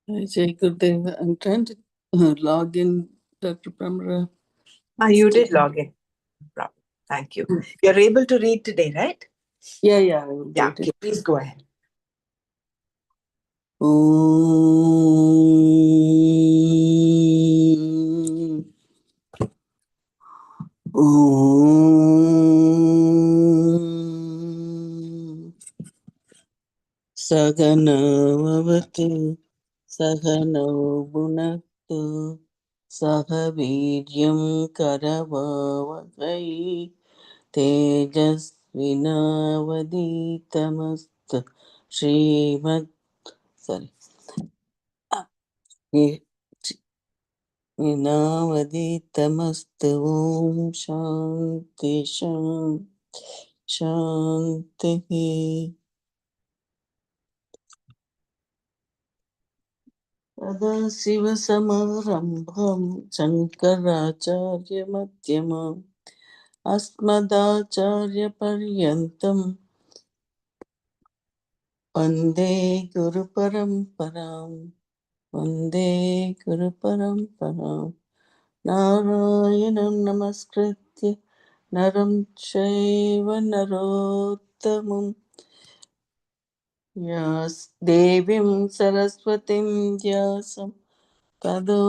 Jai Gurudev. I'm trying to log in, Dr. Pramara. You did log in. Thank you. You're able to read today, right? Yeah, I will Yeah, read okay, it. please go ahead. Sagana vavatu, Sagano Bhunaktu, Sahaviryam Karavavakai, Tejasvinavaditamastu, Srimad, sorry, Vinavaditamastu, Om Shanti Shanti. सदाशिवसमारम्भां शङ्कराचार्यमध्यमाम् अस्मदाचार्यपर्यन्तं वन्दे गुरुपरम्पराम् वन्दे गुरुपरम्पराम् नारायणं नमस्कृत्य नरं चैव नरोत्तमं देवीं सरस्वतीं व्यासं ततो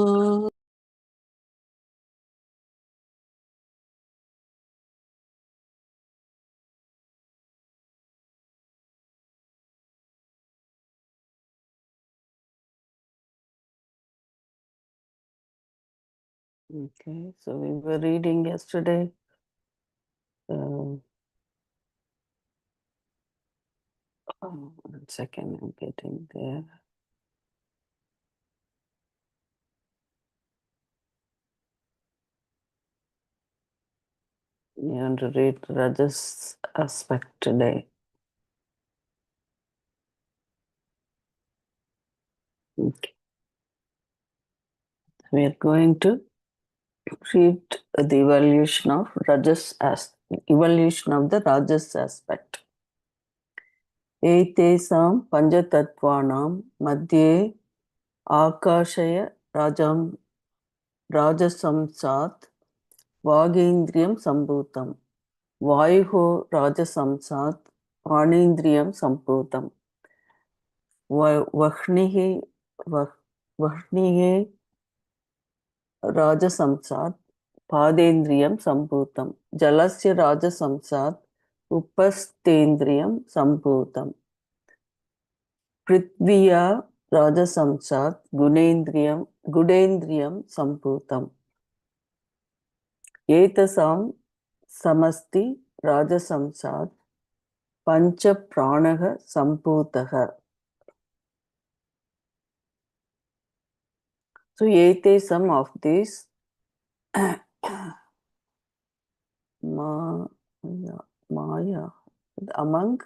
Okay, so we were reading yesterday. One second, I'm getting there. You want to read Rajas aspect today. Okay. We are going to read the evolution of the Rajas aspect. Etesam panchatattvanam madhye akashaya rajasamsat vagendriyam sambhutam vayuho rajasamsat anindriyam sambhutam vahnihi rajasamsat padendriyam sambhutam jalasya rajasamsat upastendriyam sambhutam prithviya rajasamsat gudendriyam sambhutam etasam samasti rajasamsat pancha pranaha sambhutaha. So, some of these Maya among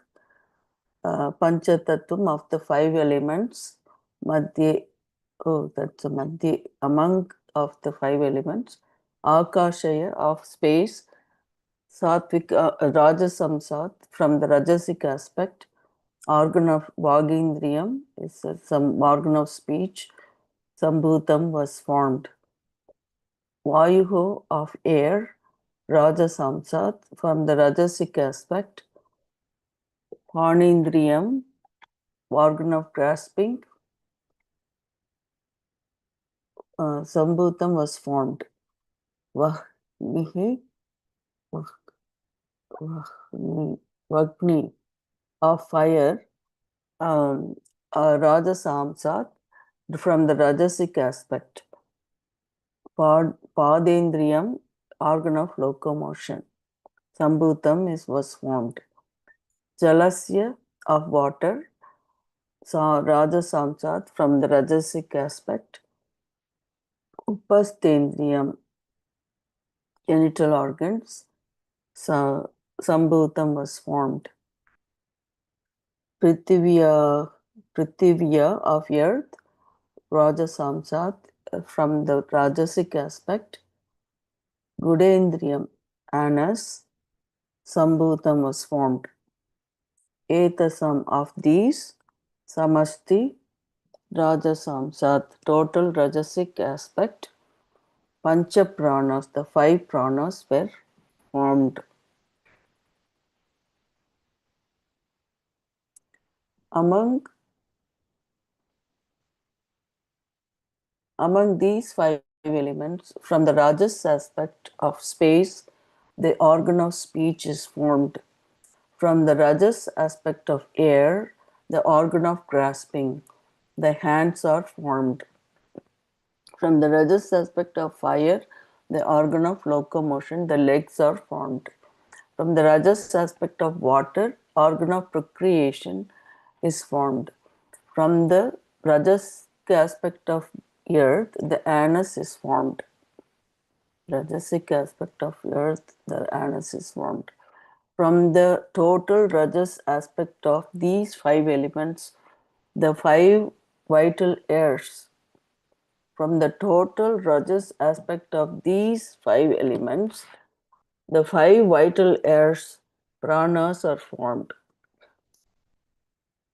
Panchatattvam of the 5 elements, Madhye, that's a Madhye, among of the 5 elements, Akashaya of space, Satvika, Rajasamsat from the Rajasic aspect, organ of Vagindriyam is some organ of speech, Sambhutam was formed. Vayuho of air, Rajasamsat from the Rajasic aspect, Panindriyam, organ of grasping, Sambhutam was formed. Vagni of fire, Rajasamsat from the Rajasic aspect. Padendriyam, organ of locomotion. Sambhutam was formed. Jalasya of water, Rajasamsat from the Rajasic aspect. Upastendriyam, genital organs. Sambhutam was formed. Prithviya of earth, Rajasamsat from the Rajasic aspect. Gudendriyam, anus, Sambhutam was formed. Etasam of these, Samasti, Rajasamsat, total rajasic aspect. Pancha pranas, the 5 pranas were formed. Among these 5 elements, from the rajas aspect of space, the organ of speech is formed. From the rajas aspect of air, the organ of grasping, the hands are formed. From the rajas aspect of fire, the organ of locomotion, the legs are formed. From the rajas aspect of water, organ of procreation is formed. From the rajas aspect of earth, the anus is formed. Rajasic aspect of earth, the anus is formed. From the total rajas aspect of these 5 elements, the 5 vital airs. From the total rajas aspect of these 5 elements, the 5 vital airs, pranas, are formed.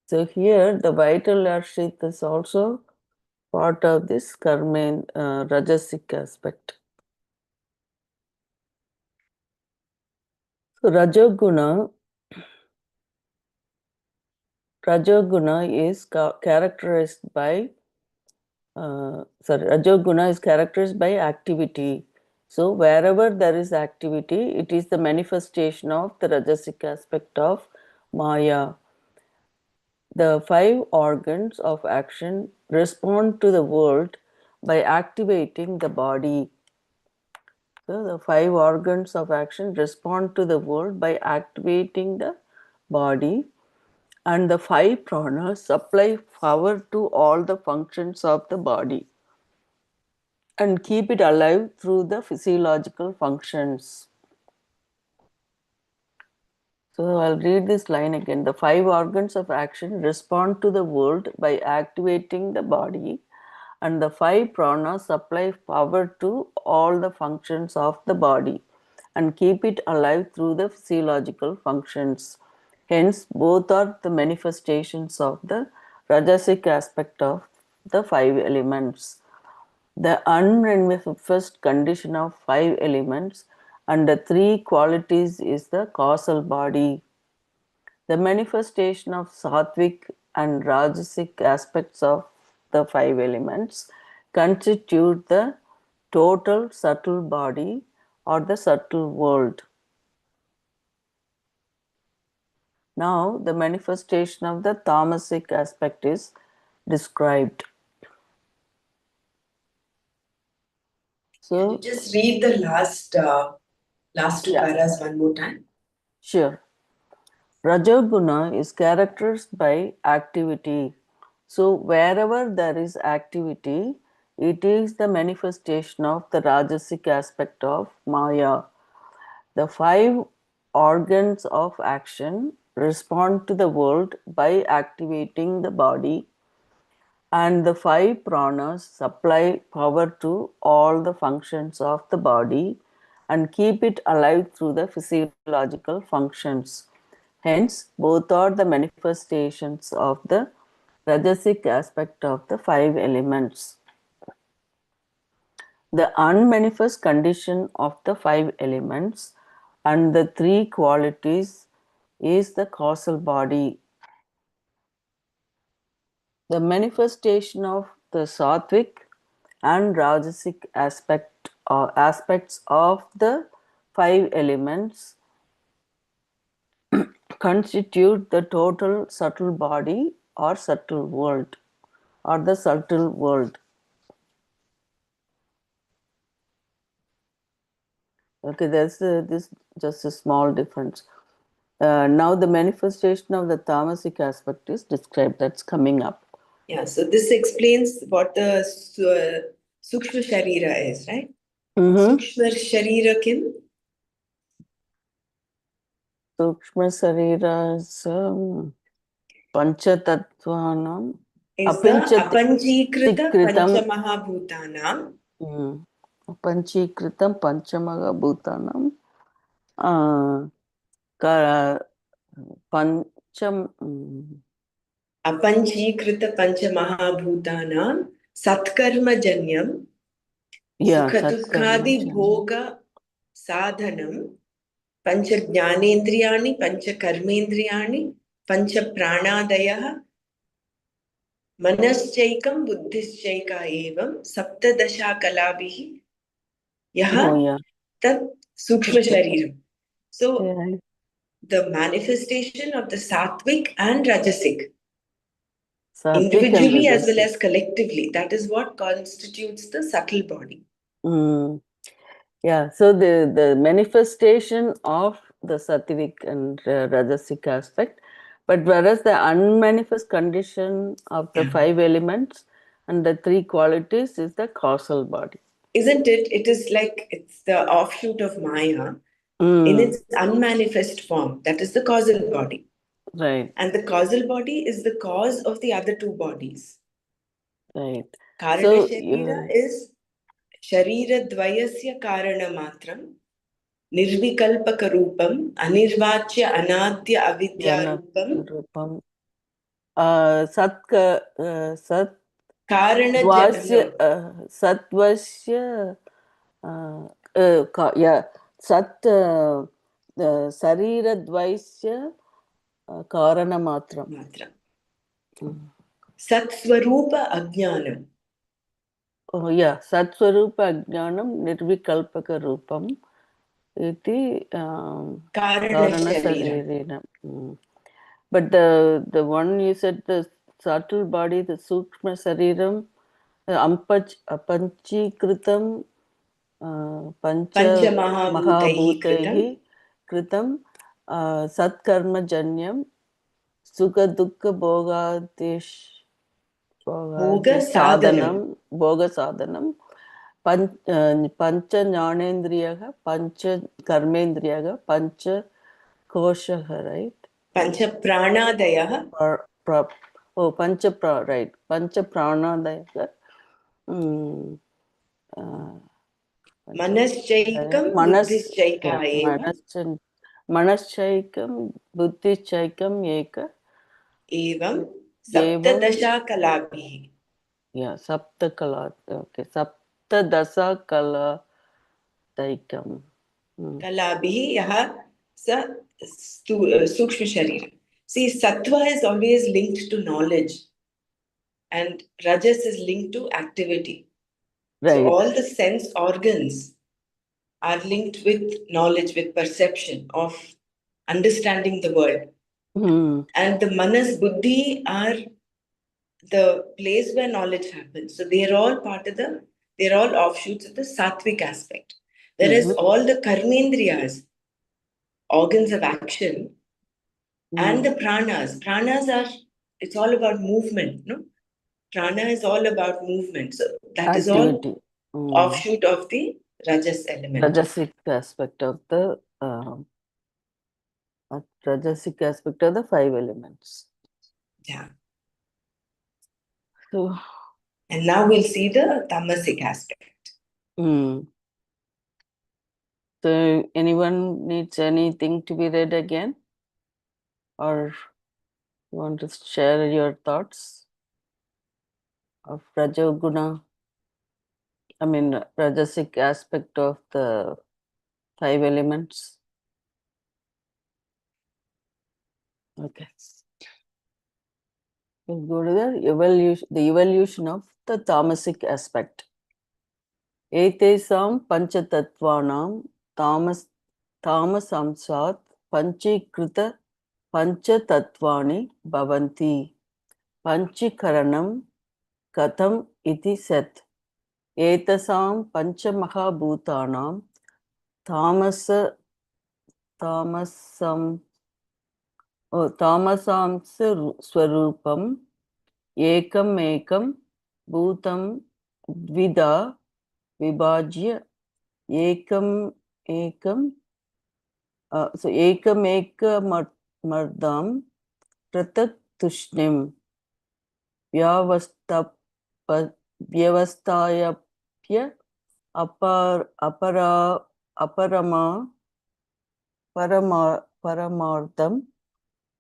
So here the vital air sheath is also part of this karma rajasic aspect. So Rajoguna is characterized by Rajoguna is characterized by activity. So wherever there is activity, it is the manifestation of the rajasic aspect of Maya. The 5 organs of action respond to the world by activating the body. So the 5 organs of action respond to the world by activating the body, and the 5 pranas supply power to all the functions of the body and keep it alive through the physiological functions. So I'll read this line again. The 5 organs of action respond to the world by activating the body, and the 5 pranas supply power to all the functions of the body and keep it alive through the physiological functions. Hence, both are the manifestations of the rajasic aspect of the 5 elements. The unmanifest condition of 5 elements and the 3 qualities is the causal body. The manifestation of sattvic and rajasic aspects of the 5 elements constitute the total subtle body or the subtle world. Now, the manifestation of the tamasic aspect is described. Can you So, just read the last 2 yeah, paras one more time? sure. Rajoguna is characterized by activity. So, wherever there is activity, it is the manifestation of the Rajasic aspect of Maya. The 5 organs of action respond to the world by activating the body, and the 5 pranas supply power to all the functions of the body and keep it alive through the physiological functions. Hence, both are the manifestations of the rajasic aspect of the 5 elements. The unmanifest condition of the 5 elements and the 3 qualities is the causal body. The manifestation of the sattvic and rajasic aspects of the 5 elements constitute the total subtle body or subtle world or the subtle world. Okay, there's this just a small difference. Now the manifestation of the tamasic aspect is described. That's coming up. Yeah, so this explains what the Sukshma Sharira is, right? Mm-hmm. Sukshma Sharira Kim? Sukshma Sariras Panchatattvanam Is the Apanjikrita Apanchikritam Panchamahabhutanam. Apanchikritam Panchamagabhutanam uh, Pancham Apanchīkrita panchamahabhūtānaṁ satkarmajanyam sukha-dukkhādi bhoga sadhanam pancha jnanendriyāni pancha karmendriyāni pancha pranādayah मनश्चैकं बुद्धिश्चैका एवं सप्तदशा कलाभिः यः तत् सूक्ष्म शरीरम. So the manifestation of the sattvic and rajasic, individually as well as collectively, that is what constitutes the subtle body. Yeah, so the manifestation of the sattvic and rajasic aspect, but whereas the unmanifest condition of the five elements and the three qualities is the causal body. Isn't it? It is like it's the offshoot of Maya in its unmanifest form. That is the causal body. Right. And the causal body is the cause of the other two bodies. Right. Karana Sharira is Sharira Dvayasya Karana Matram Nirvikalpaka Rupam Anirvachya Anadya Avidya Rupam Sat Satvasya Sat Sariradvaisya Karana Matram. Satswarupa Ajnanam. Oh yeah, Satswarupa Ajnanam Nirvikalpaka Rupam iti Karana Sarirena. But the one you said, the subtle body, the Sukshma Sariram, Apanchikritam Pancha Mahabhutaihi Kritam Satkarma Janyam Sukha Dukkha Bhoga Sadhanam Pancha Jnanendriyaha Pancha Karmendriyaha Pancha Koshaha, right? Pancha Pranādayah. Pancha Pranādayah. Manaschaikam buddhischaica eva. Manaschaikam buddhischaikam eka. Evam saptadasha kalabhi. Yeah, saptakala. Okay, saptadasa kala daikam. Kalabhi yaha sa sukshma sharira. See, sattva is always linked to knowledge and rajas is linked to activity. Right. So all the sense organs are linked with knowledge, with perception of understanding the world. And the manas, buddhi are the place where knowledge happens. So they're all they're all offshoots of the sattvic aspect. Whereas all the karmendriyas, organs of action, and the pranas are, it's all about movement, no? Prana is all about movement. So that activity is all offshoot of the rajas element. Rajasic aspect of the five elements. Yeah. So, and now we'll see the tamasic aspect. So anyone needs anything to be read again? Or you want to share your thoughts of Rajoguna? I mean, Rajasic aspect of the five elements. Okay. We'll go to the evolution of the tamasic aspect. Etesam panchatattvanam tamasamsat panchikrita panchatatvani bhavanti panchikaranam katham iti sat etasam panchamahabhutanam tamasam swarupam ekam bhutam dvida vibhajya ekam mardam pratak tushnim vyavastayapya paramardam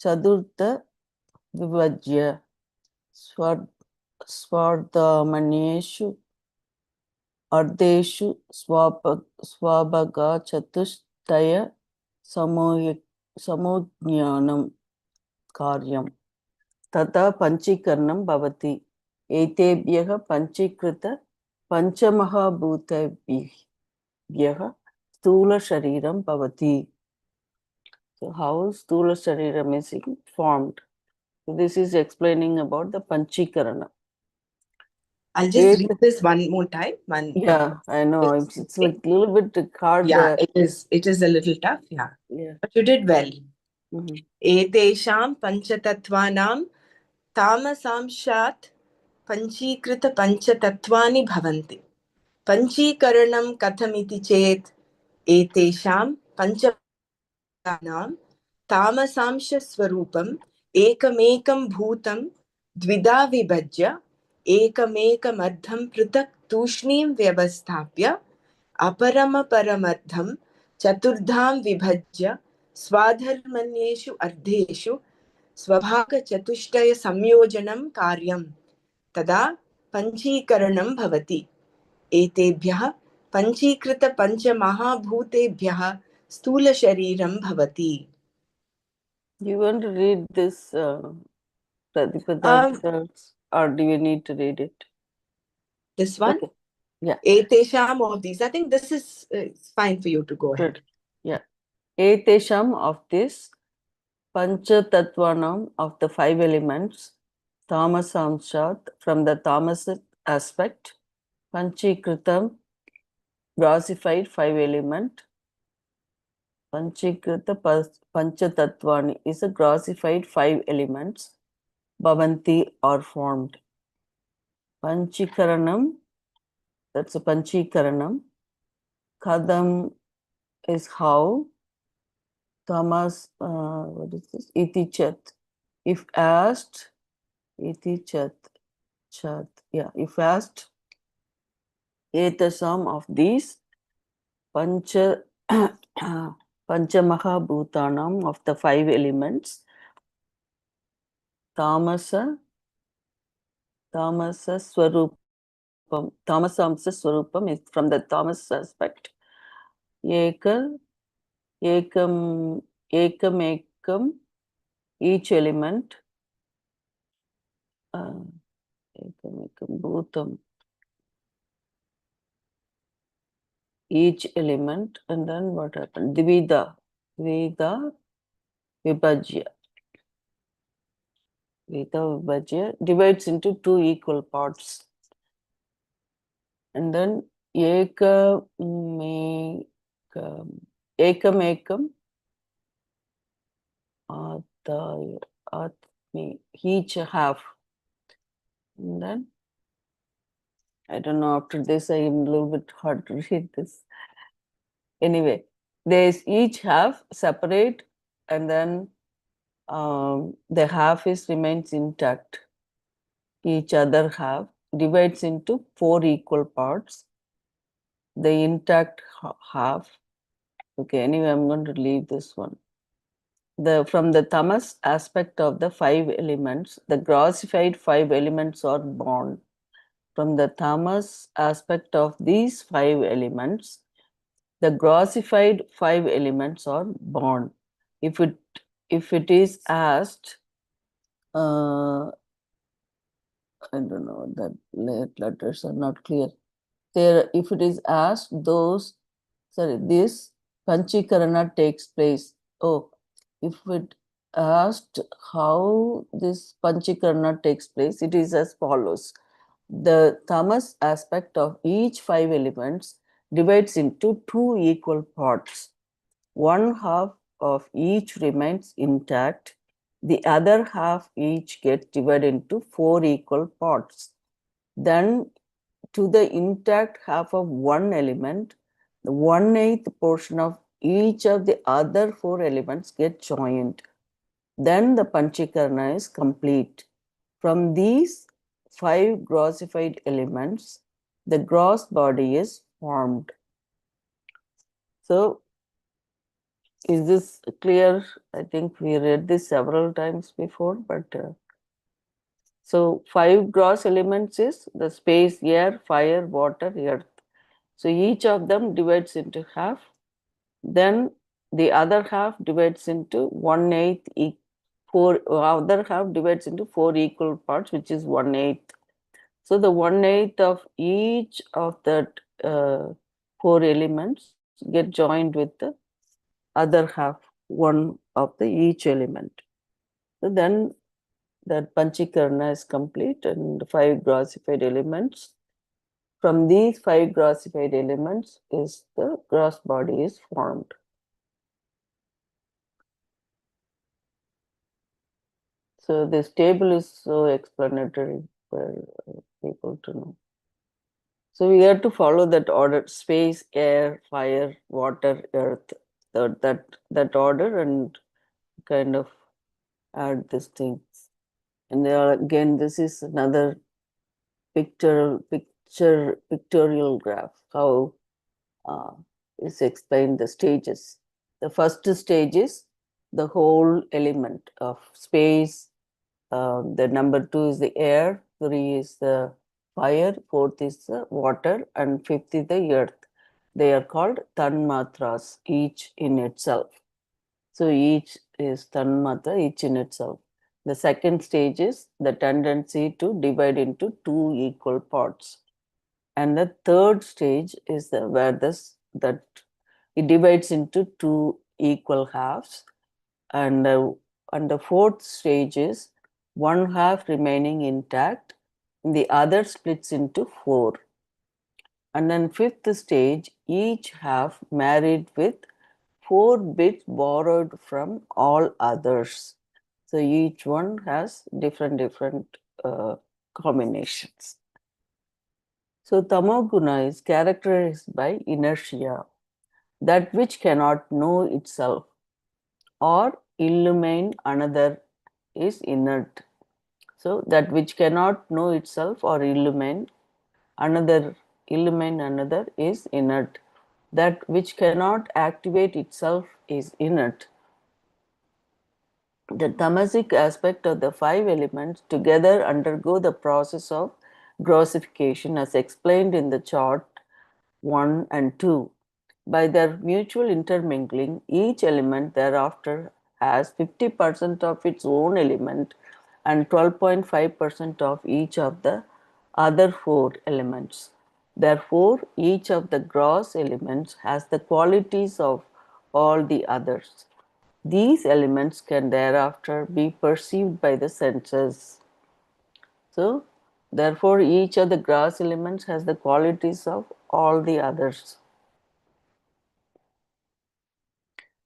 chadurtha vivajya. Svardhamanyeshu Ardeshu Swabhaga Chatushtaya Samojnanam Karyam Tata Panchikaranam Bhavati Etebhyaha Panchikrita Panchamahabhutebhyaha Stula Shariram Bhavati. So how Stula Shariram is formed? So this is explaining about the Panchikarana. I'll just read this one more time. Yeah, I know. It's like a little bit hard. Yeah, it is. It is a little tough. Yeah. But you did well. Etesham panchatattvanam tamasamshat panchíkrita panchatatvani bhavanti. Panchikaranam kathamiti chet etesham panchatattvanam tamasamsha swarupam ekamekam bhutam dvida vibhajya ekamekamardham prutak tushnim vyavasthapya अपरमपरमर्थं चतुर्धां विभज्य स्वाधर्मण्येषु अर्धेषु स्वभागचतुष्टयसंयोजनं कार्यं तदा पञ्चीकरणं भवति एतेभ्यः पञ्चीकृतपञ्चमहाभूतेभ्यः स्थूलशरीरं भवति. You want to read this Pratipadarthas, or do you need to read it? This one? Okay. Yeah. Etesham of these. I think this is fine for you to go ahead. Yeah. Etesham of this Panchatattvanam of the 5 elements, Tamasamshat from the tamas aspect, Panchikritam grossified 5 element, Panchikrita Panchatatvani is a grossified 5 elements, Bhavanti are formed. Panchikaranam, that's a Panchikaranam. Kadam is how. Tamas, what is this? Iti chat. If asked, iti chat. Yeah, if asked, etasam of these pancha Panchamahabhutanam of the 5 elements, tamasa swarupam, tamasamsa swarupam is from the tamas aspect. Ekam, each element, bhutam, each element, and then what happened? Dvida vibhajya. Divides into 2 equal parts. And then ekam atmi, each half. And then I don't know, after this I am a little bit hard to read this. Anyway, there's each half separate, and then the half remains intact. Each other half divides into 4 equal parts. The intact half. Okay, anyway, I'm going to leave this one. From the tamas aspect of the 5 elements, the grossified 5 elements are born. From the tamas aspect of these 5 elements, the grossified 5 elements are born. If it is asked, I don't know, that letters are not clear. There, if it is asked, this Panchikarana takes place. Oh, if it asked how this Panchikarana takes place, it is as follows. The tamas aspect of each 5 elements divides into 2 equal parts. One half of each remains intact. The other half each gets divided into 4 equal parts. Then to the intact half of one element, the 1/8 portion of each of the other 4 elements get joined. Then the Panchikarana is complete. From these 5 grossified elements, the gross body is formed. So, is this clear? I think we read this several times before, but So 5 gross elements is the space, air, fire, water, earth. So each of them divides into half. Then the other half divides into 1/8 four, other half divides into 4 equal parts, which is 1/8. So the 1/8 of each of that 4 elements get joined with the other half, one of the each element. So then that Panchikarna is complete and 5 grossified elements. From these 5 grossified elements is the gross body is formed. So this table is so explanatory for people to know. So we have to follow that order: space, air, fire, water, earth. That order, and kind of add these things. And there are, again, this is another pictorial graph. How uh, is explained the stages. The first stage is the whole element of space. The number 2 is the air, 3 is the fire, 4th is the water, and 5th is the earth. They are called tanmatras, each in itself. So each is tanmatra, each in itself. The second stage is the tendency to divide into 2 equal parts. And the third stage is where that it divides into 2 equal halves. And the fourth stage is one half remaining intact, the other splits into 4. And then fifth stage, each half married with 4 bits borrowed from all others. So each one has different combinations. So tamoguna is characterized by inertia, that which cannot know itself or illumine another is inert. So that which cannot know itself or illumine another is inert. That which cannot activate itself is inert. The tamasic aspect of the 5 elements together undergo the process of grossification as explained in the chart 1 and 2. By their mutual intermingling, each element thereafter has 50% of its own element and 12.5% of each of the other 4 elements. Therefore, each of the gross elements has the qualities of all the others. These elements can thereafter be perceived by the senses. So, therefore, each of the gross elements has the qualities of all the others.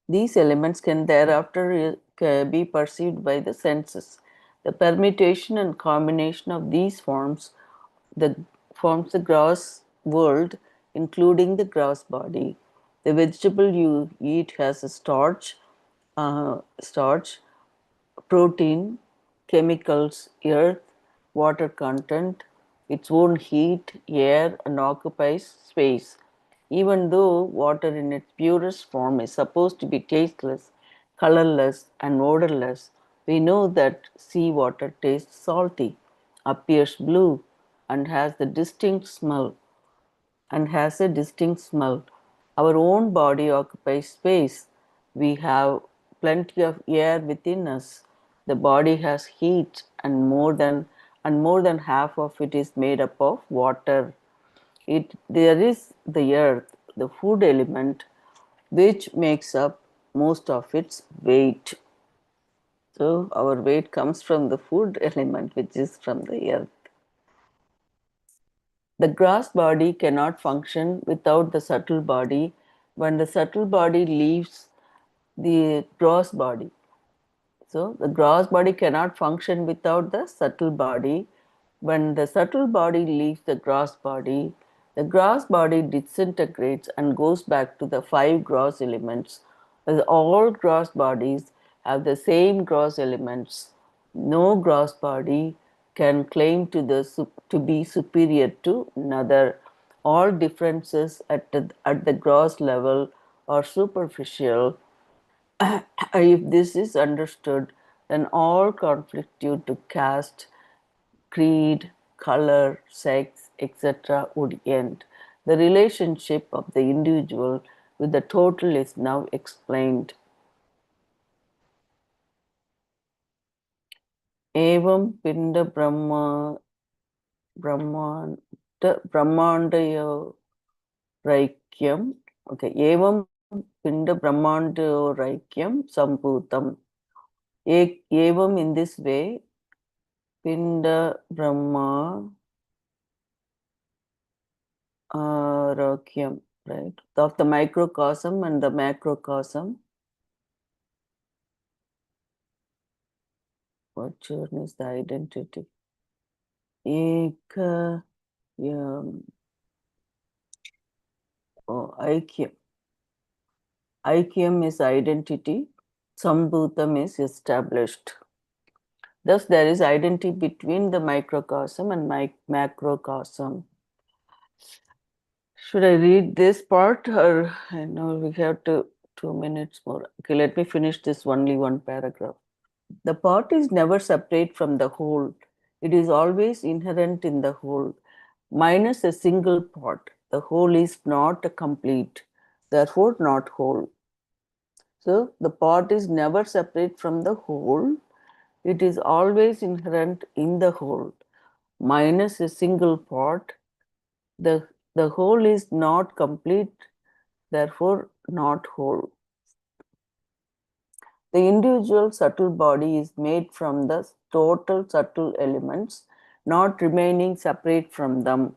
These elements can thereafter be perceived by the senses. The permutation and combination of these forms the gross world, including the gross body. The vegetable you eat has a starch, protein, chemicals, earth, water content, its own heat, air, and occupies space. Even though water in its purest form is supposed to be tasteless, colorless, and odorless, we know that seawater tastes salty, appears blue, and has the distinct smell and has a distinct smell. Our own body occupies space. We have plenty of air within us. The body has heat, and more than half of it is made up of water. There is the earth, the food element, which makes up most of its weight. So our weight comes from the food element, which is from the earth. The gross body cannot function without the subtle body. When the subtle body leaves the gross body, so the gross body cannot function without the subtle body. When the subtle body leaves the gross body disintegrates and goes back to the 5 gross elements. As all gross bodies have the same gross elements, no gross body can claim to be superior to another. All differences at the gross level are superficial. If this is understood, then all conflict due to caste, creed, color, sex, etc. would end. The relationship of the individual with the total is now explained. एवं पिंड ब्रह्मांडयोरैक्यम okay एवं पिंड ब्रह्मांडयोरैक्यम संभूतम एवं in this way pinda brahma rakyam, right, of the microcosm and the macrocosm. What churn is the identity? Eka Aikyam. Aikyam is identity. Sambhutam is established. Thus, there is identity between the microcosm and macrocosm. Should I read this part, or I know we have 2 minutes more? Okay, let me finish this only one paragraph. The part is never separate from the whole. It is always inherent in the whole. Minus a single part, the whole is not complete, therefore not whole. So the part is never separate from the whole. It is always inherent in the whole. Minus a single part, the whole is not complete, therefore not whole. The individual subtle body is made from the total subtle elements, not remaining separate from them.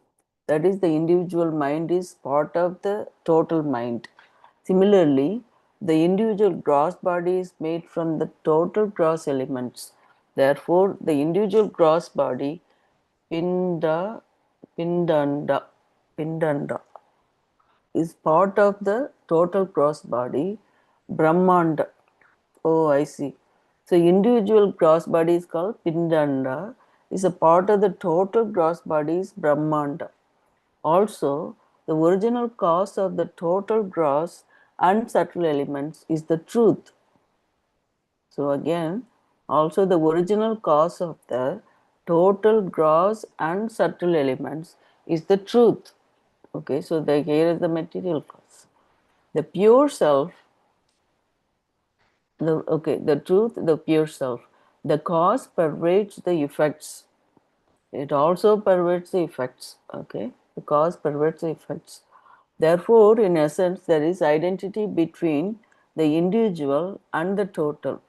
That is, the individual mind is part of the total mind. Similarly, the individual gross body is made from the total gross elements. Therefore, the individual gross body, pindanda, pindanda, is part of the total gross body, Brahmanda. Oh, I see. So, individual gross body is called Pindanda, is a part of the total gross body is Brahmanda. Also, the original cause of the total gross and subtle elements is the truth. So, again, also the original cause of the total gross and subtle elements is the truth. Okay, so here is the material cause. The pure self, the truth, the pure self. The cause pervades the effects. It also pervades the effects. Okay, the cause pervades the effects. Therefore, in essence, there is identity between the individual and the total.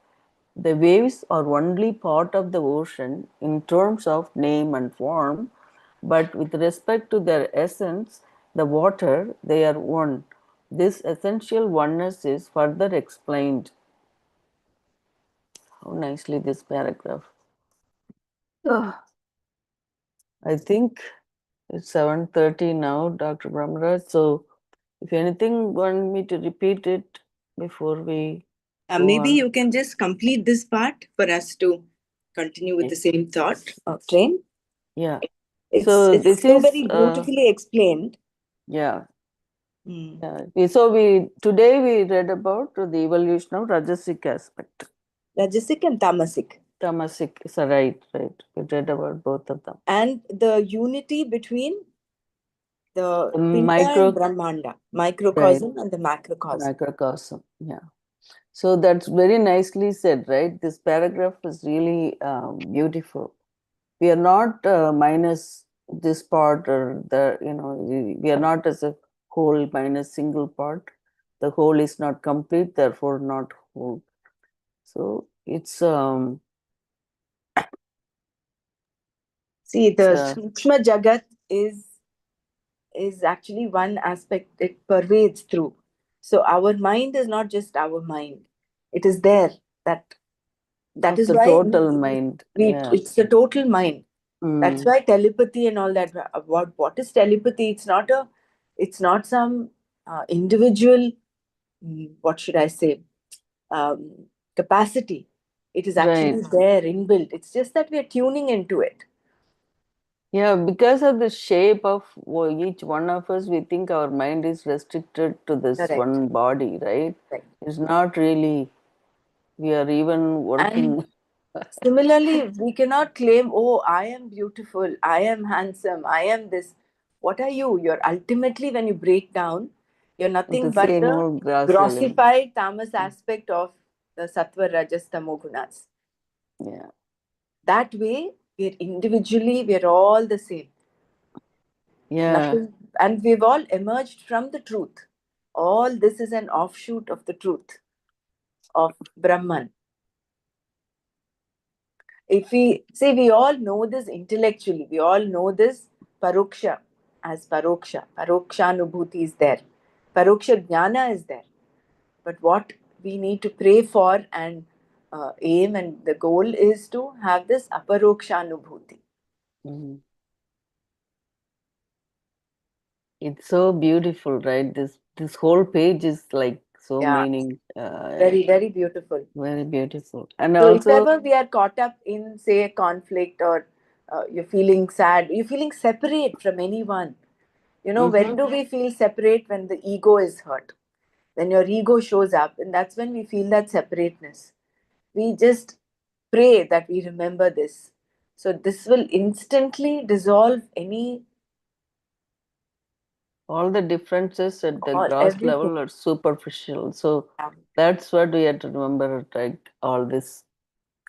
The waves are only part of the ocean in terms of name and form, but with respect to their essence, the water, they are one. This essential oneness is further explained. How nicely this paragraph. I think it's 7:30 now, Dr. Brahmaraj. So if anything, want me to repeat it before we go Maybe on? you can just complete this part for us to continue with the same thought train. Yeah. It's So it's this so is very beautifully explained. yeah. Mm. Yeah. So today we read about the evolution of Rajasic aspect. Rajasic and Tamasic. Tamasic is right. We read about both of them. And the unity between the The Pinda and Brahmanda, microcosm and the macrocosm. Microcosm. Yeah. So that's very nicely said, right? This paragraph is really beautiful. We are not minus this part or the, we are not as a whole minus single part. The whole is not complete, therefore not whole. So it's See, the Sukshma Jagat is actually one aspect it pervades through. So our mind is not just our mind; it is there. That of is the why total mind. Yeah. it's the total mind. That's Mm. why telepathy and all that. What is telepathy? It's not some individual. What should I say? Capacity. It is actually Right. there inbuilt. It's just that we are tuning into it. Yeah, because of the shape of each one of us, we think our mind is restricted to this Correct. one body, right? Right. It's not really, we are even And working. Similarly, we cannot claim, oh, I am beautiful, I am handsome, I am this. What are you? You're ultimately, when you break down, you're nothing The but same the old grass element. grossified tamas aspect of the sattva, rajas, tamo gunas. Yeah. That way, we're all the same. Yeah. Nothing, and we've all emerged from the truth. All this is an offshoot of the truth of Brahman. If we say, we all know this intellectually, we all know this paroksha as paroksha. Parokshanubhuti is there. Paroksha jnana is there. But what we need to pray for and aim and the goal is to have this aparokshanubhuti. Mhm. It's so beautiful, right? This whole page is like so Yeah, meaning, very, very beautiful. very beautiful. And So if also, ever we are caught up in, say, a conflict, or you're feeling sad, you're feeling separate from anyone. When mm-hmm, do we feel separate? When the ego is hurt. When your ego shows up, and that's when we feel that separateness. We just pray that we remember this. So this will instantly dissolve any, all the differences at the all, gross everything. level are superficial. So that's what we have to remember, right? All this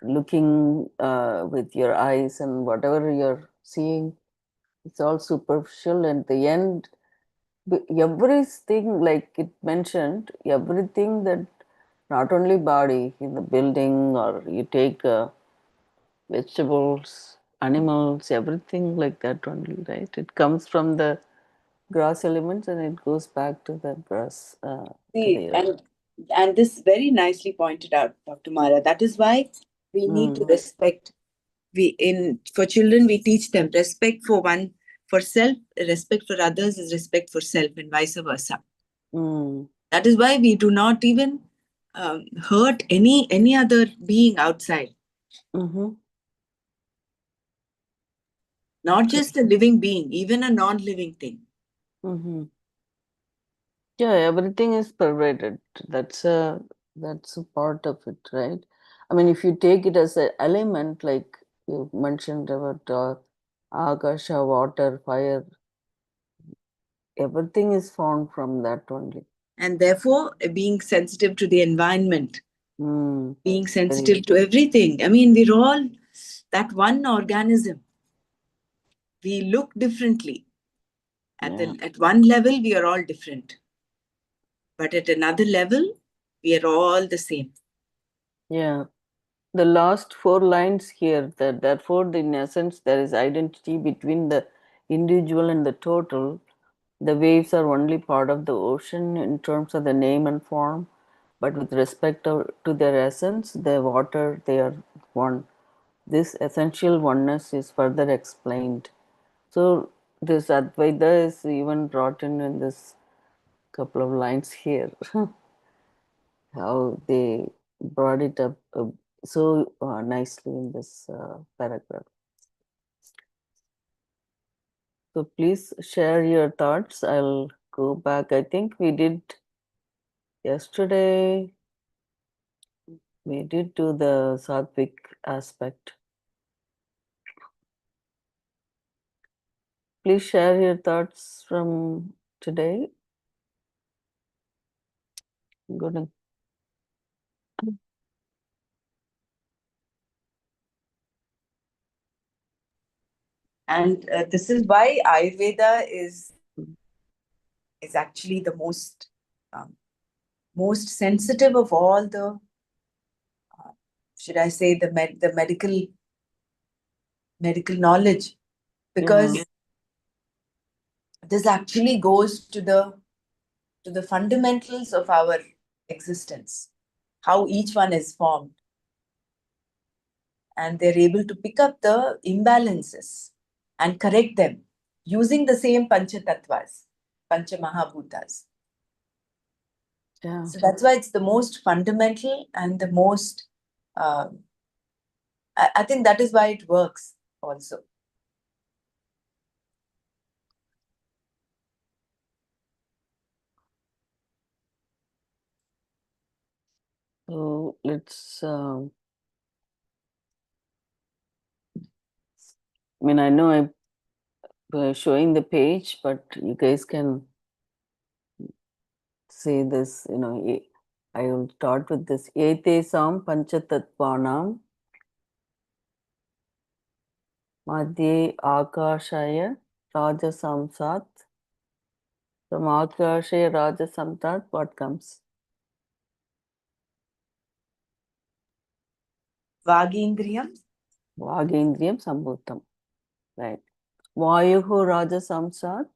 looking with your eyes and whatever you're seeing, it's all superficial. And the end, everything, like it mentioned, everything that not only body, in the building, or you take vegetables, animals, everything like that only, right? It comes from the grass elements and it goes back to the grass, to See, the earth. and this very nicely pointed out, Dr. Mara. That is why we need to Mm, respect. We in For children we teach them respect for one, for self, respect for others is respect for self, and vice versa. mm, That is why we do not even hurt any other being outside, mm-hmm, not just a living being, even a non-living thing. mm-hmm. Yeah, everything is pervaded. That's a part of it, right? I mean, if you take it as an element, like you mentioned about akasha, water, fire, everything is formed from that only. And therefore, being sensitive to the environment, Mm, being very, sensitive to everything. I mean, we're all that one organism. We look differently. yeah, At one level, we are all different. But at another level, we are all the same. yeah. The last four lines here, that therefore, in essence, there is identity between the individual and the total. The waves are only part of the ocean in terms of the name and form, but with respect to their essence, the water, they are one. This essential oneness is further explained. So, this Advaita is even brought in this couple of lines here. How they brought it up so nicely in this paragraph. So please share your thoughts. I'll go back. I think we did yesterday, we did do the Sattvic aspect. Please share your thoughts from today. Good. And this is why Ayurveda is actually the um, most sensitive of all the, should I say, the medical knowledge, Yeah, because this actually goes to the fundamentals of our existence, how each one is formed, and they're able to pick up the imbalances and correct them using the same pancha tattvas, pancha mahabhutas. yeah. So that's why it's the most fundamental and the most, uh, I think that is why it works also. So let's mean, I know I'm showing the page, but you guys can say this, I will start with this. Etesam panchatattvanam madhye akashaya rajasamsat. From akashaya rajasamsat, what comes? Vagindriyam. Vagindriyam sambhutam. Right. Vayuhu rajasamsat.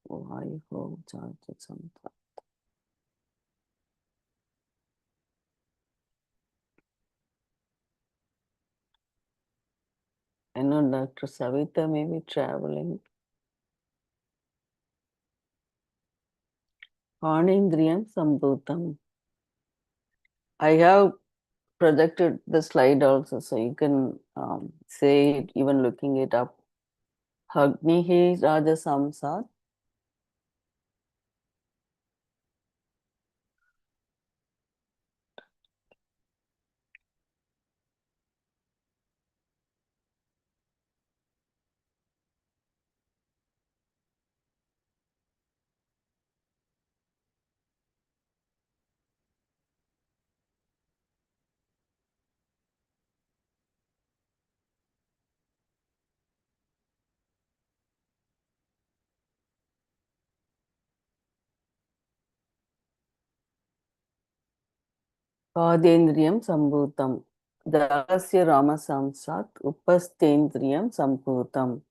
Vayuhu rajasamsat. I know Dr. Savita may be traveling. Anindriyam sambhutam. I have projected the slide also, so you can say it even looking it up. Agnihi rajasamsat. Padendriyam sambhutam. Dalasya ramasamsat. Upastendriyam sambhutam.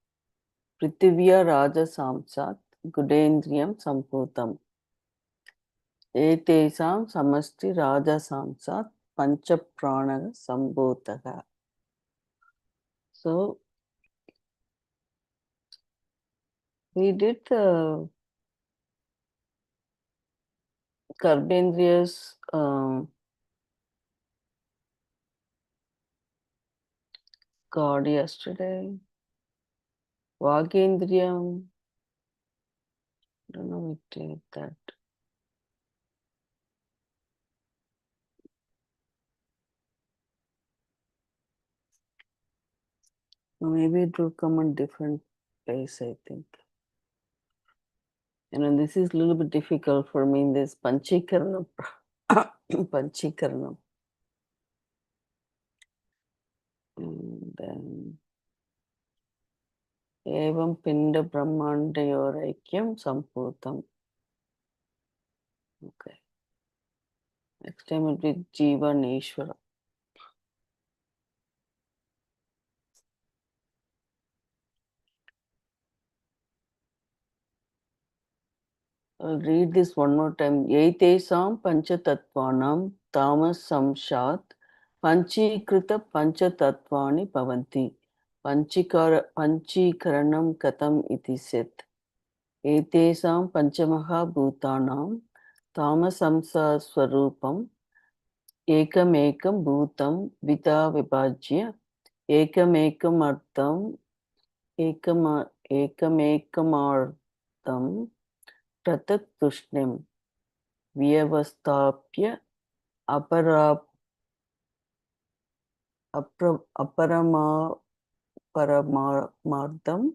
Prithivya rajasamsat. Gudendriyam sambhutam. Etesam samasti rajasamsat. Panchapranaga sambhutaga. So, we did the Karbendriya's God yesterday. Vagendriyam. I don't know we did that. Maybe it will come on different place, I think. This is a little bit difficult for me in this Panchikaranam. Panchikaranam. And then Evam Pinda Brahmandayoraikyam Sampurtam. Okay. Next time it will be Jiva Neshwara. I'll read this one more time. Etesam Panchatattvanam Tamas Samshat Panchikrita Panchatatvani Bhavanti. Panchikaranam Katam iti set. Etesam Panchamaha Bhutanam Tamasamsa Swarupam Ekam Bhutam Vita Vibhajya Ekam Artham Ekamartham Pratak Tushnim Vyavastapya Aparamartham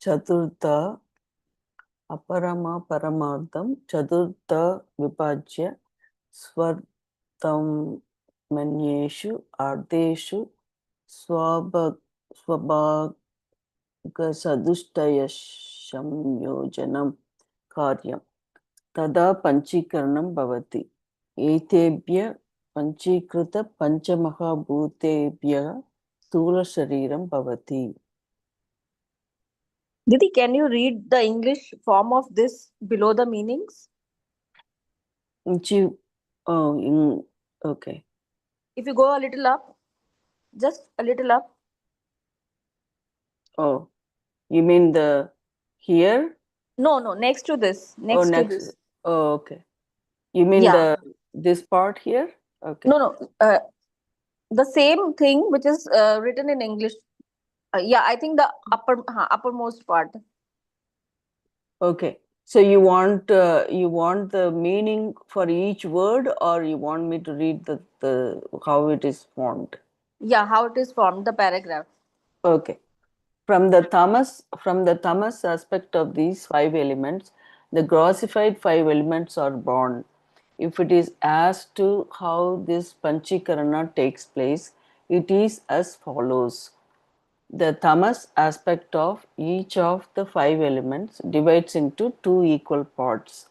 Chaturtha Aparamartham Chaturtha Vipajya Swartam Manyeshu Ardeshu Swabhaga Sadushtaya Samyojanam Karyam Tada Panchikaranam Bhavati. Etebhya Panchikrita Panchamahabhutebhya Stula Shariram Bhavati. Didi, can you read the English form of this below the meanings? Okay. If you go a little up, just a little up. Oh, you mean the here? No, next to this. Next to this. Oh, okay. You mean Yeah. this part here? Okay. No. The same thing which is written in English. Yeah, I think the uppermost part. Okay. So you want the meaning for each word, or you want me to read the how it is formed? Yeah, how it is formed, the paragraph. Okay. From the tamas aspect of these five elements, the grossified five elements are born. If it is asked to how this panchikarana takes place, it is as follows. The tamas aspect of each of the five elements divides into two equal parts.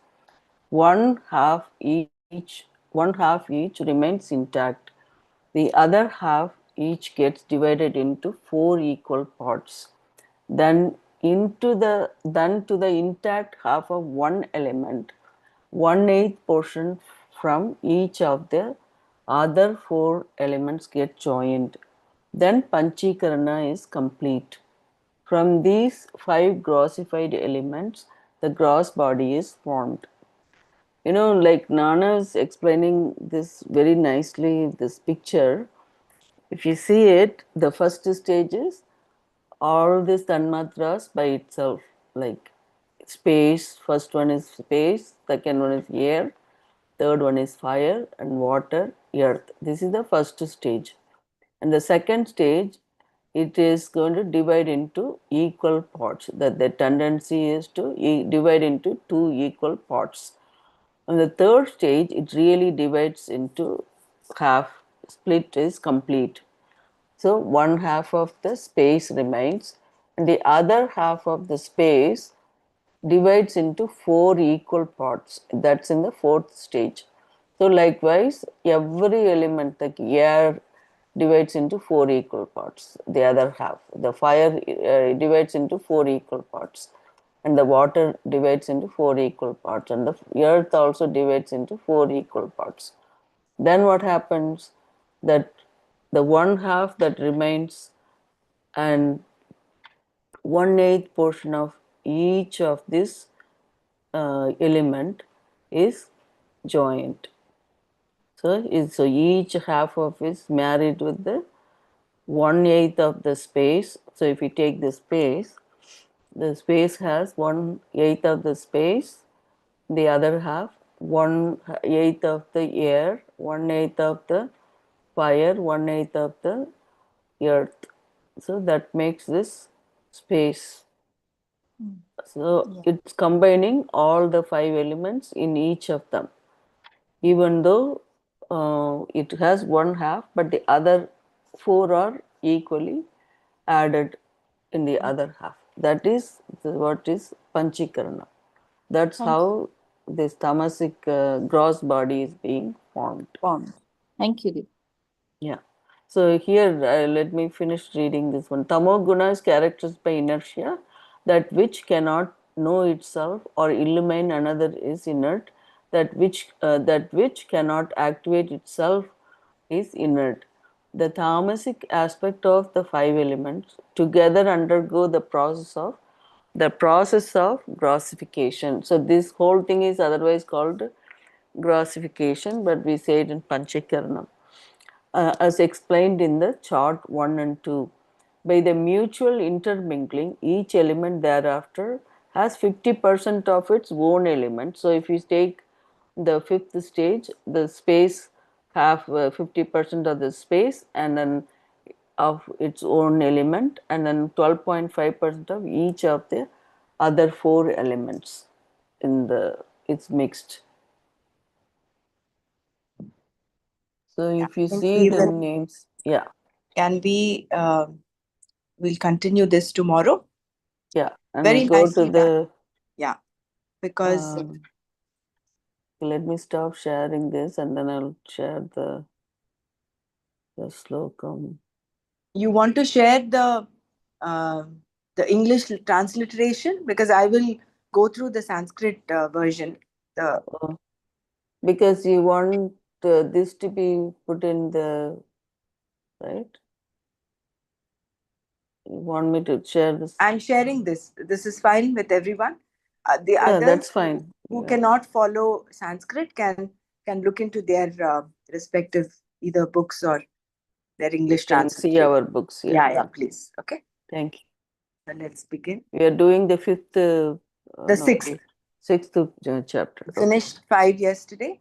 One half each remains intact. The other half each gets divided into four equal parts. Then to the intact half of one element, 1/8 portion from each of the other four elements get joined. Then Panchikarana is complete. From these five grossified elements, the gross body is formed. Like Nana is explaining this very nicely, this picture. If you see it, the first stage is all these tanmatras by itself, like space. First one is space, second one is air, third one is fire and water, earth. This is the first stage. And the second stage, it is going to divide into equal parts. That the tendency is to divide into two equal parts. On the third stage, it really divides into half. Split is complete. So one half of the space remains, and the other half of the space divides into four equal parts. That's in the fourth stage. So likewise, every element like air divides into four equal parts. The other half, the fire divides into four equal parts, and the water divides into four equal parts, and the earth also divides into four equal parts. Then what happens? That the one half that remains and 1/8 portion of each of this element is joint. So each half of is married with the 1/8 of the space. So if you take the space has 1/8 of the space, the other half 1/8 of the air, 1/8 of the fire, 1/8 of the earth. So that makes this space. So it's combining all the five elements in each of them, even though it has one half, but the other four are equally added in the other half. That is what is Panchikarana. That's Thank how this tamasic gross body is being formed. formed. Thank you, Deep. Yeah. So here, let me finish reading this one. Tamoguna is characterized by inertia. That which cannot know itself or illumine another is inert. That which cannot activate itself is inert. The tamasic aspect of the five elements together undergo the process of grossification. So this whole thing is otherwise called grossification, but we say it in Panchakaranam. As explained in the chart 1 and 2. By the mutual intermingling, each element thereafter has 50% of its own element. So if you take the fifth stage, the space have 50% of the space and then of its own element, and then 12.5% of each of the other four elements in the it's mixed. So Yeah, if you I think see we the will. names, yeah. Can we? We'll continue this tomorrow. Yeah, and Very go to nicely done. the. Yeah, because Let me stop sharing this, and then I'll share the slokam. you want to share uh, the English transliteration, because I will go through the Sanskrit version. The Because you want this to be put in the right. You want me to share this? I'm sharing this. This is fine with everyone. The Yeah, others that's fine. who Yeah, cannot follow Sanskrit can look into their respective either books or their you English can see translation. our books. Yeah, Yeah, please. Okay. thank you. So let's begin. We are doing the fifth, The no, sixth. sixth chapter. We Okay. finished 5 yesterday.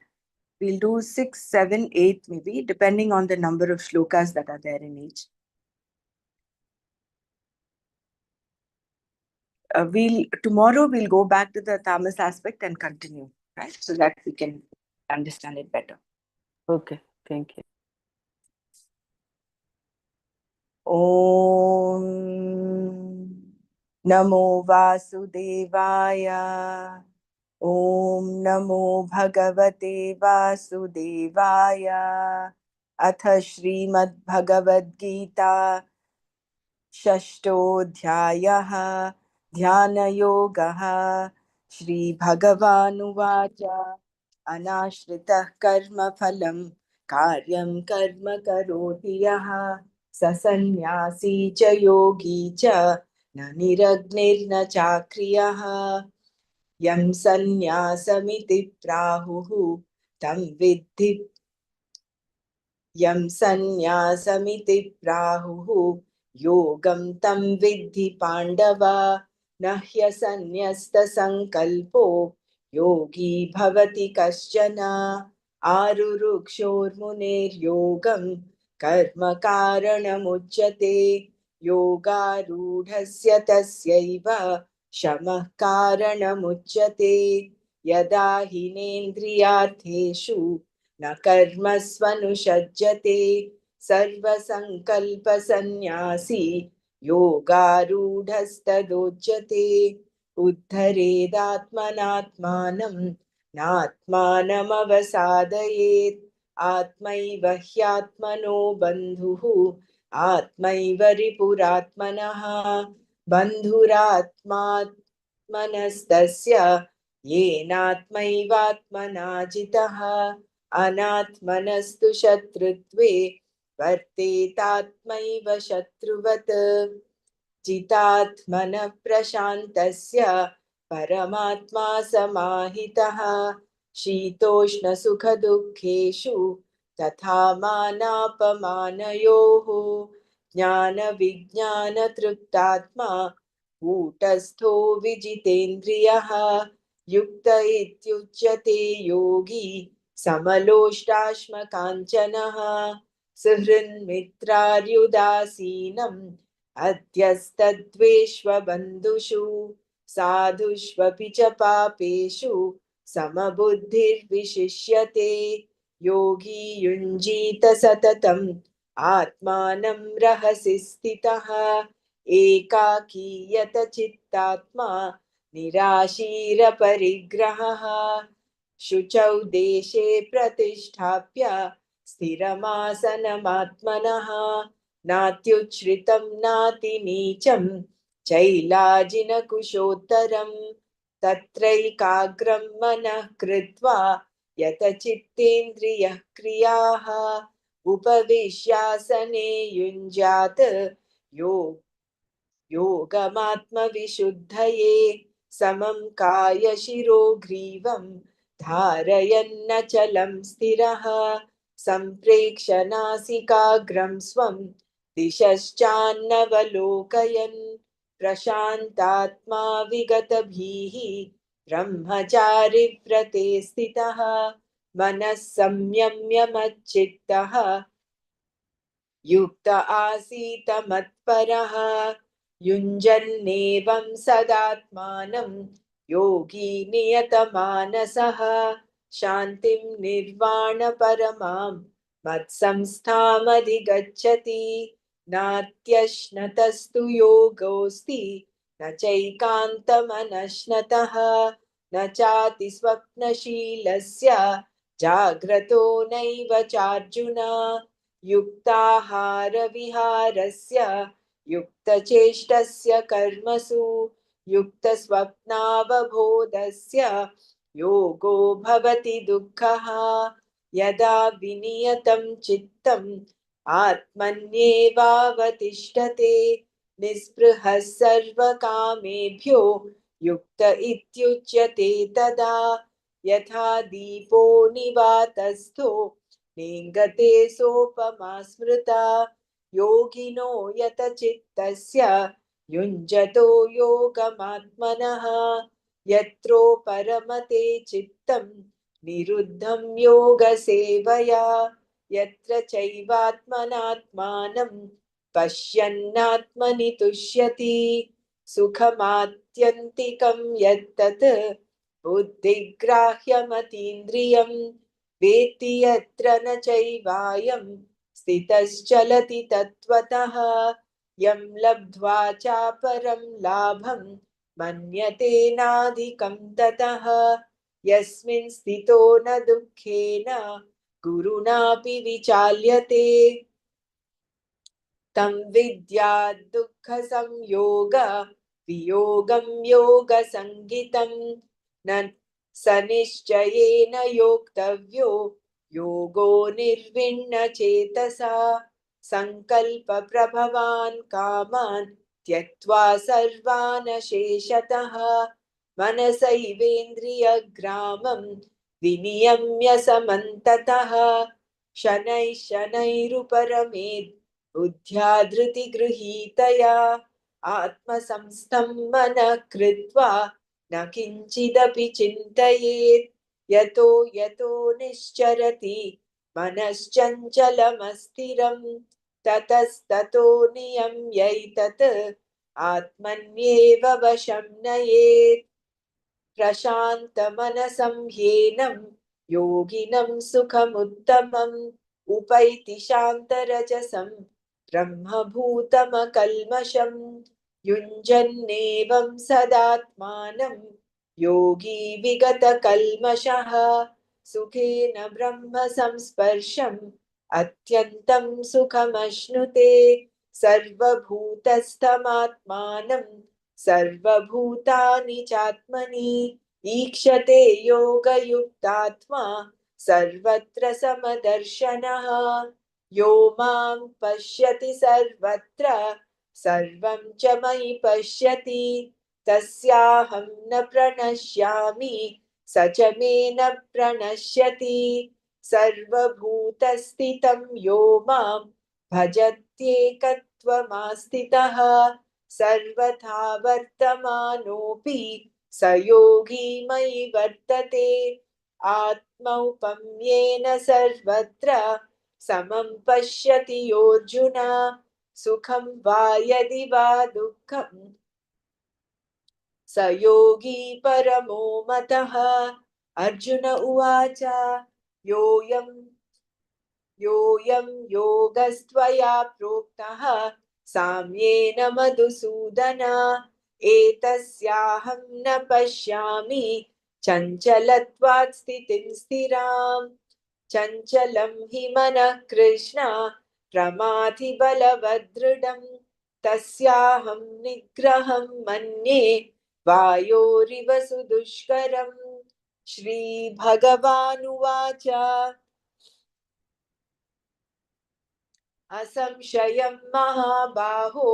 We'll do 6, 7, 8 maybe, depending on the number of shlokas that are there in each. Tomorrow we'll go back to the tamas aspect and continue, right? So that we can understand it better. Okay, thank you. Om Namo Vasudevaya. Om Namo Bhagavate Vasudevaya. Atha Shrimad Bhagavad Gita षष्ठोऽध्यायः ध्यानयोगः श्रीभगवानुवाच अनाश्रितः कर्मफलं कार्यं कर्म करोति यः स सन्न्यासी च योगी च न निरग्निर्न चाक्रियः यं सन्न्यासमिति प्राहुः तं विद्धि यं सन्न्यासमिति प्राहुः योगं तं विद्धि पाण्डव न ह्यसन्न्यस्तसङ्कल्पो योगी भवति कश्चन आरुरुक्षोर्मुनेर्योगं कर्म कारणमुच्यते योगारूढस्य तस्यैव शमः कारणमुच्यते यदा हिनेन्द्रियार्थेषु न कर्मस्वनुषज्यते सर्वसङ्कल्पसन्न्यासी योगारूढस्तदोच्यते उद्धरेदात्मनात्मानं नात्मानमवसादयेत् आत्मैव ह्यात्मनो बन्धुः आत्मैव रिपुरात्मनः बन्धुरात्मात्मनस्तस्य येनात्मैवात्मना जितः अनात्मनस्तु शत्रुत्वे वर्तेतात्मैव शत्रुवत् जितात्मनः प्रशान्तस्य परमात्मा समाहितः शीतोष्णसुखदुःखेषु तथा मानापमानयोः ज्ञानविज्ञानतृप्तात्मा कूटस्थो विजितेन्द्रियः युक्त इत्युच्यते योगी समलोष्टाश्मकाञ्चनः सुहृन्मित्रार्युदासीनम् अध्यस्तद्वेष्वबन्धुषु साधुष्वपि च पापेषु समबुद्धिर्विशिष्यते योगी युञ्जीत सततम् आत्मानं रहसि स्थितः एकाकीयत चित्तात्मा निराशीरपरिग्रहः शुचौ देशे प्रतिष्ठाप्य स्थिरमासनमात्मनः नात्युच्छ्रितं नातिनीचं चैलाजिनकुशोत्तरं तत्रैकाग्रं मनः कृत्वा यतचित्तेन्द्रियः क्रियाः उपविश्यासने युञ्जात् योगमात्मविशुद्धये समं कायशिरो ग्रीवं धारयन्नचलं स्थिरः सम्प्रेक्ष्य नासिकाग्रं स्वं दिशश्चान्नवलोकयन् प्रशान्तात्मा विगतभीः ब्रह्मचारिव्रते स्थितः मनः संयम्य मच्चित्तः युक्त आसीत मत्परः युञ्जन्नेवं सदात्मानं योगी नियतमानसः शान्तिं निर्वाणपरमां मत्संस्थामधिगच्छति नात्यश्नतस्तु योगोऽस्ति न चैकान्तमनश्नतः न चातिस्वप्नशीलस्य जाग्रतो नैव चार्जुन युक्ताहारविहारस्य युक्तचेष्टस्य कर्मसु युक्तस्वप्नावबोधस्य योगो भवति दुःखः यदा विनियतं चित्तम् आत्मन्येवावतिष्ठते निःस्पृहः सर्वकामेभ्यो युक्त इत्युच्यते तदा यथा दीपो निवातस्थो नेङ्गते सोपमा स्मृता योगिनो यतचित्तस्य युञ्जतो योगमात्मनः यत्रो परमते चित्तं निरुद्धं योगसेवया यत्र चैवात्मनात्मानं पश्यन्नात्मनि तुष्यति सुखमात्यन्तिकं यत्तत् बुद्धिग्राह्यमतीन्द्रियं वेत्ति यत्र न चैवायं स्थितश्चलति तत्त्वतः यं लब्ध्वा चापरं लाभं मन्यते नाधिकं ततः यस्मिन् स्थितो न दुःखेन गुरुणापि विचाल्यते तं विद्या दुःखसंयोग वियोगं योगसङ्गितं न स निश्चयेन योक्तव्यो योगो निर्विण्णचेतसा सङ्कल्पप्रभवान् कामान् त्यक्त्वा सर्वान् शेषतः मनसैवेन्द्रियग्रामं विनियम्य समन्ततः शनैः शनैरुपरमेत् बुद्ध्या धृतिगृहीतया आत्मसंस्थं मनः कृत्वा न किञ्चिदपि चिन्तयेत् यतो यतो निश्चरति मनश्चञ्चलमस्थिरं ततस्ततो नियम्यैतत् आत्मन्येव वशं नयेत् प्रशान्तमनसं ह्येनं योगिनं सुखमुत्तमम् उपैति शान्तरजसं ब्रह्मभूतमकल्मषं युञ्जन्नेवं सदात्मानं योगी विगतकल्मषः सुखेन ब्रह्म संस्पर्शम् अत्यन्तं सुखमश्नुते सर्वभूतस्थमात्मानं सर्वभूतानि चात्मनि ईक्षते योगयुक्तात्मा सर्वत्र समदर्शनः यो मां पश्यति सर्वत्र सर्वं च मयि पश्यति तस्याहं न प्रणश्यामि स च मे न प्रणश्यति सर्वभूतस्थितं यो मां भजत्येकत्वमास्थितः सर्वथा वर्तमानोऽपि स योगी मयि वर्तते आत्मौपम्येन सर्वत्र समं पश्यति योऽर्जुन सुखं वा यदि वा दुःखं स योगी परमो मतः अर्जुन उवाच योऽयं योगस्त्वया प्रोक्तः साम्येन मधुसूदन एतस्याहं न पश्यामि चञ्चलत्वात् स्थितिं स्थिराम् चञ्चलं हि मनः कृष्ण प्रमाथि बलवदृढं तस्याहं निग्रहं मन्ये वायोरिव सुदुष्करम् श्रीभगवानुवाच असंशयं महाबाहो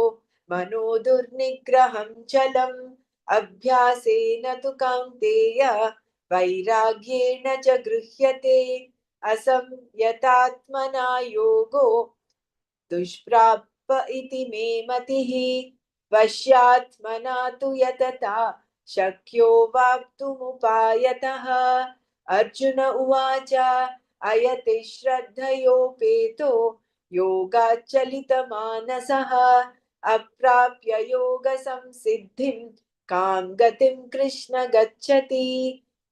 मनो दुर्निग्रहं चलम् अभ्यासेन तु कौन्तेय वैराग्येण च गृह्यते असंयतात्मना योगो दुष्प्राप इति मे मतिः वश्यात्मना तु यतता शक्यो वाप्तुमुपायतः अर्जुन उवाच अयति श्रद्धयोपेतो योगाच्चलितमानसः अप्राप्य योगसंसिद्धिं कां गतिं कृष्ण गच्छति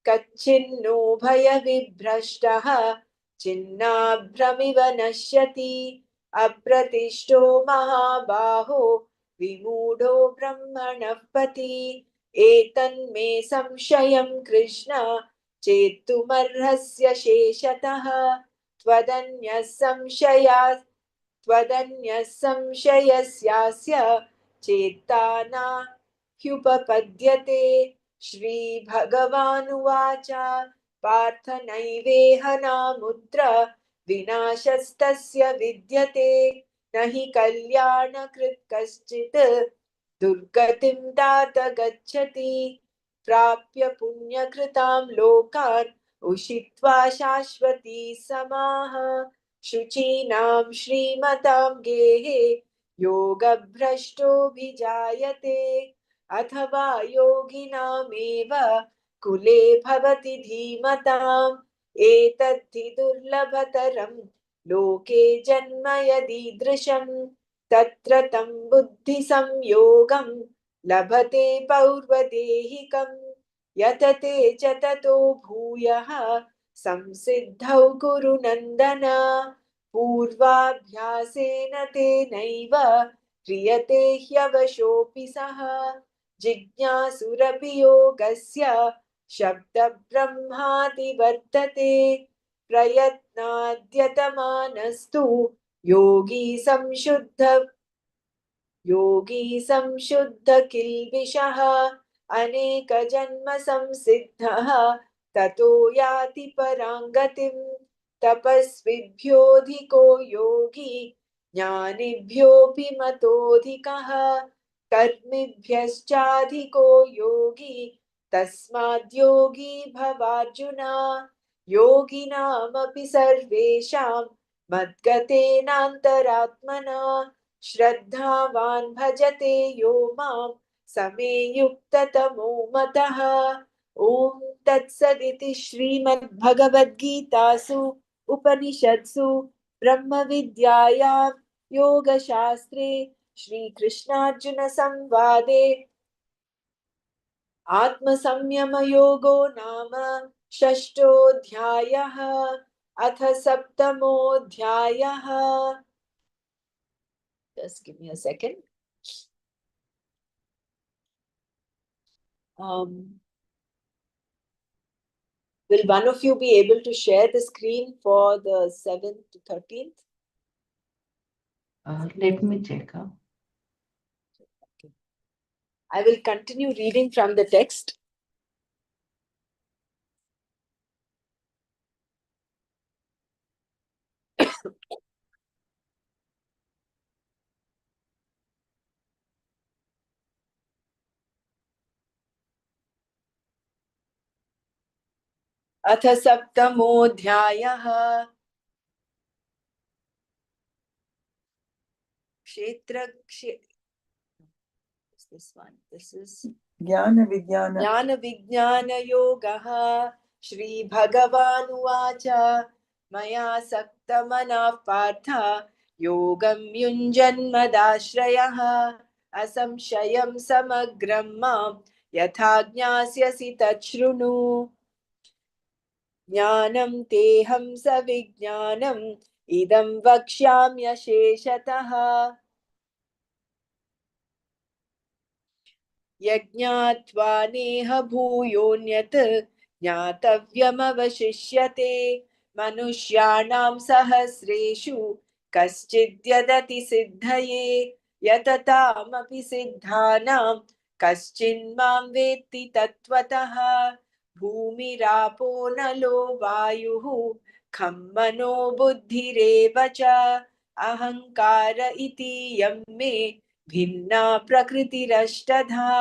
कच्चिन्नो भयविभ्रष्टः छिन्नाभ्रमिव नश्यति अप्रतिष्ठो महाबाहो विमूढो ब्रह्मणः पथि एतन्मे संशयं कृष्ण चेत्तुमर्हस्य शेषतः त्वदन्यः संशयस्यास्य चेत्ता न ह्युपपद्यते श्रीभगवानुवाच पार्थ नैवेह नामुत्र विनाशस्तस्य विद्यते न हि कल्याणकृत् कश्चित् दुर्गतिं तात गच्छति प्राप्य पुण्यकृतां लोकान् उषित्वा शाश्वती समाः शुचीनां श्रीमतां गेहे योगभ्रष्टोऽभिजायते अथवा योगिनामेव कुले भवति धीमताम् एतद्धि दुर्लभतरं लोके जन्म यदीदृशं तत्र तं बुद्धिसंयोगं लभते पौर्वदेहिकं यतते च ततो भूयः संसिद्धौ कुरु नन्दन पूर्वाभ्यासेन तेनैव क्रियते ह्यवशोऽपि सः जिज्ञासुरपि योगस्य शब्दब्रह्माति वर्तते प्रयत्नाद्यतमानस्तु योगी संशुद्ध किल्बिषः अनेकजन्म संसिद्धः ततो याति पराङ्गतिम् तपस्विभ्योऽधिको योगी ज्ञानिभ्योऽपि मतोऽधिकः कर्मिभ्यश्चाधिको योगी तस्माद्योगी भवार्जुन योगिनामपि सर्वेषां मद्गतेनान्तरात्मना श्रद्धावान् भजते यो मां समे युक्ततमो मतः ॐ तत्सदिति श्रीमद्भगवद्गीतासु उपनिषत्सु ब्रह्मविद्यायां योगशास्त्रे श्रीकृष्णार्जुनसंवादे आत्मसंयमयोगो नाम षष्ठोऽध्यायः अथ सप्तमोऽध्यायः Just give me a second. Will one of you be able to share the screen for the 7th to 13th? Let me check. Okay. I will continue reading from the text. अथ सप्तमोऽध्यायः this one. This is ज्ञानविज्ञानयोगः श्रीभगवानुवाच मया सक्तमनः पार्थ योगं युञ्जन्मदाश्रयः असंशयं समग्रं मां यथा ज्ञास्यसि तच्छृणु ज्ञानं तेऽहं सविज्ञानम् इदं वक्ष्याम्यशेषतः यज्ञात्वा नेह भूयोऽन्यत् ज्ञातव्यमवशिष्यते मनुष्याणां सहस्रेषु कश्चिद्यदति सिद्धये यततामपि सिद्धानां कश्चिन्मां वेत्ति तत्त्वतः भूमिरापो नलो वायुः खं मनो बुद्धिरेव च अहङ्कार इति यं मे भिन्ना प्रकृतिरष्टधा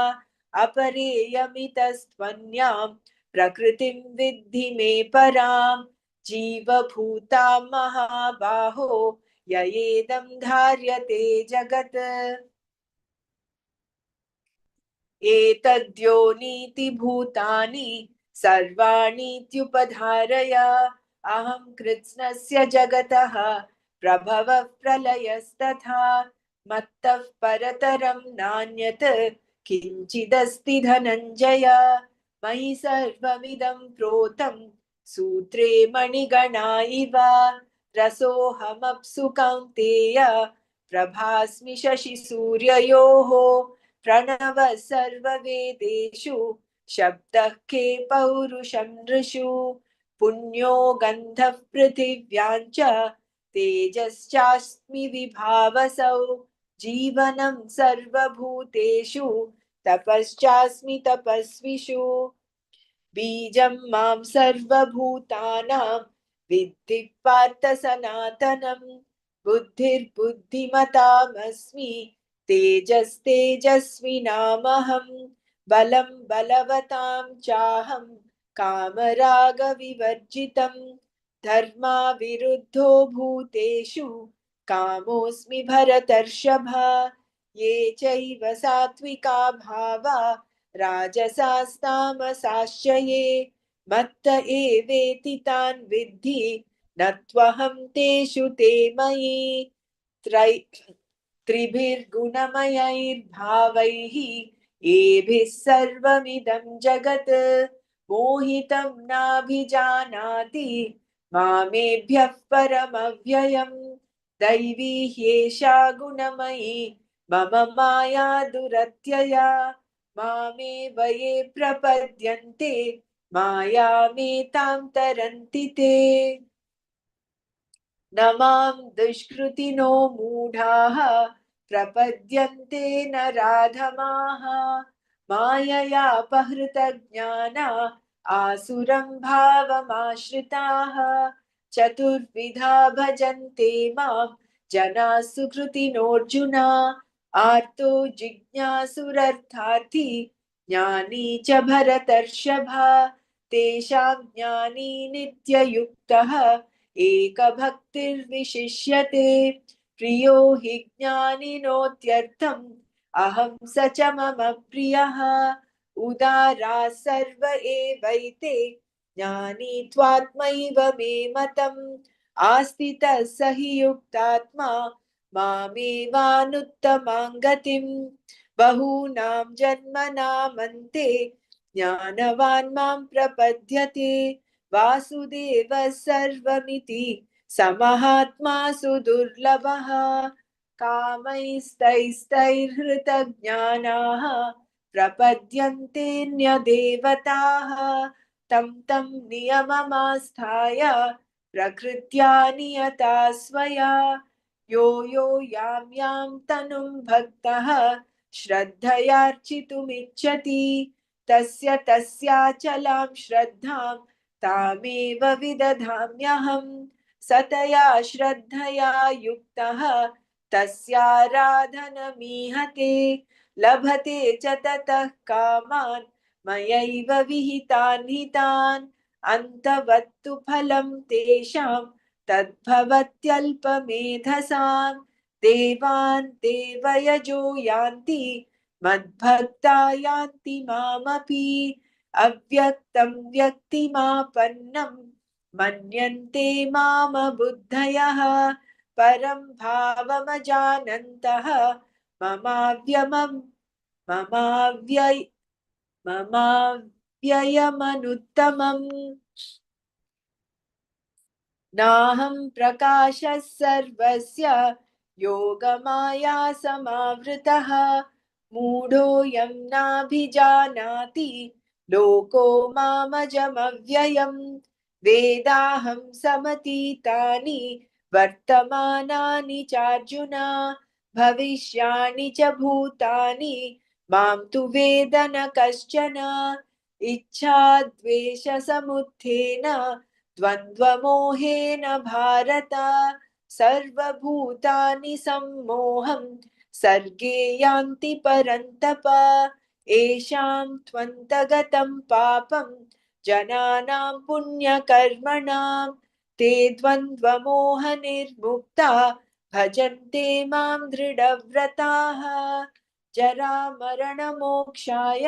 अपरेयमितस्त्वन्यां प्रकृतिं विद्धि मे परां जीवभूतां महाबाहो ययेदं धार्यते जगत् एतद्योनीति भूतानि सर्वाणीत्युपधारय अहं कृत्स्नस्य जगतः प्रभवः प्रलयस्तथा मत्तः परतरं नान्यत् किञ्चिदस्ति धनञ्जय मयि सर्वमिदं प्रोतं सूत्रे मणिगणा इव रसोऽहमप्सु कौन्तेय प्रभास्मि शशिसूर्ययोः प्रणवः सर्ववेदेषु शब्दः के पौरुषं नृषु पुण्यो गन्धः पृथिव्यां च तेजश्चास्मि विभावसौ जीवनं सर्वभूतेषु तपश्चास्मि तपस्विषु बीजं मां सर्वभूतानां विद्धि पार्थ सनातनं बुद्धिर्बुद्धिमतामस्मि तेजस्तेजस्विनामहं बलं बलवतां चाहं कामरागविवर्जितं धर्माविरुद्धो भूतेषु कामोऽस्मि भरतर्षभ ये चैव सात्विका भावा राजसास्तामसाश्च ये मत्त एवेति तान् विद्धि न त्वहं तेषु ते मयि त्रिभिर्गुणमयैर्भावैः एभिः सर्वमिदं जगत् मोहितं नाभिजानाति मामेभ्यः परमव्ययम् दैवी ह्येषा गुणमयी मम माया दुरत्यया मामेव ये प्रपद्यन्ते मायामेतां तरन्ति ते न मां दुष्कृतिनो मूढाः प्रपद्यन्ते न राधमाः माययापहृतज्ञाना आसुरं भावमाश्रिताः चतुर्विधा भजन्ते मां जनाः सुकृतिनोऽर्जुन आर्तो जिज्ञासुरर्थार्थी ज्ञानी च भरतर्षभ तेषां ज्ञानी नित्ययुक्तः एकभक्तिर्विशिष्यते प्रियो हि ज्ञानिनोत्यर्थम् अहं स च मम प्रियः उदारा सर्व एवैते ज्ञानी त्वात्मैव मे मतम् आस्थितः स हि युक्तात्मा मामेवानुत्तमां गतिम् बहूनां जन्मनामन्ते ज्ञानवान् मां प्रपद्यते वासुदेव सर्वमिति समहात्मा सुदुर्लभः कामैस्तैस्तैर्हृतज्ञानाः प्रपद्यन्तेऽन्यदेवताः तं तं नियममास्थाय प्रकृत्या नियता स्वया यो यो यां यां तनुं भक्तः श्रद्धयार्चितुमिच्छति तस्य तस्याचलां श्रद्धां तामेव विदधाम्यहम् सतया श्रद्धया युक्तः तस्याराधनमीहते लभते च ततः कामान् मयैव विहितान् हितान् अन्तवत्तु फलं तेषां तद्भवत्यल्पमेधसां देवान् देवयजो यान्ति मद्भक्ता यान्ति मामपि अव्यक्तं व्यक्तिमापन्नं मन्यन्ते माम बुद्धयः परं भावमजानन्तः ममाव्ययमनुत्तमम् नाहं प्रकाशः सर्वस्य योगमाया समावृतः मूढोऽयं नाभिजानाति लोको मामजमव्ययम् वेदाहं समतीतानि वर्तमानानि चार्जुन भविष्याणि च भूतानि मां तु वेद न कश्चन इच्छाद्वेषसमुत्थेन द्वन्द्वमोहेन भारत सर्वभूतानि सम्मोहं सर्गे यान्ति परन्तप येषां त्वन्तगतं पापं जनानां पुण्यकर्मणां ते द्वन्द्वमोहनिर्मुक्ता भजन्ते मां दृढव्रताः जरामरणमोक्षाय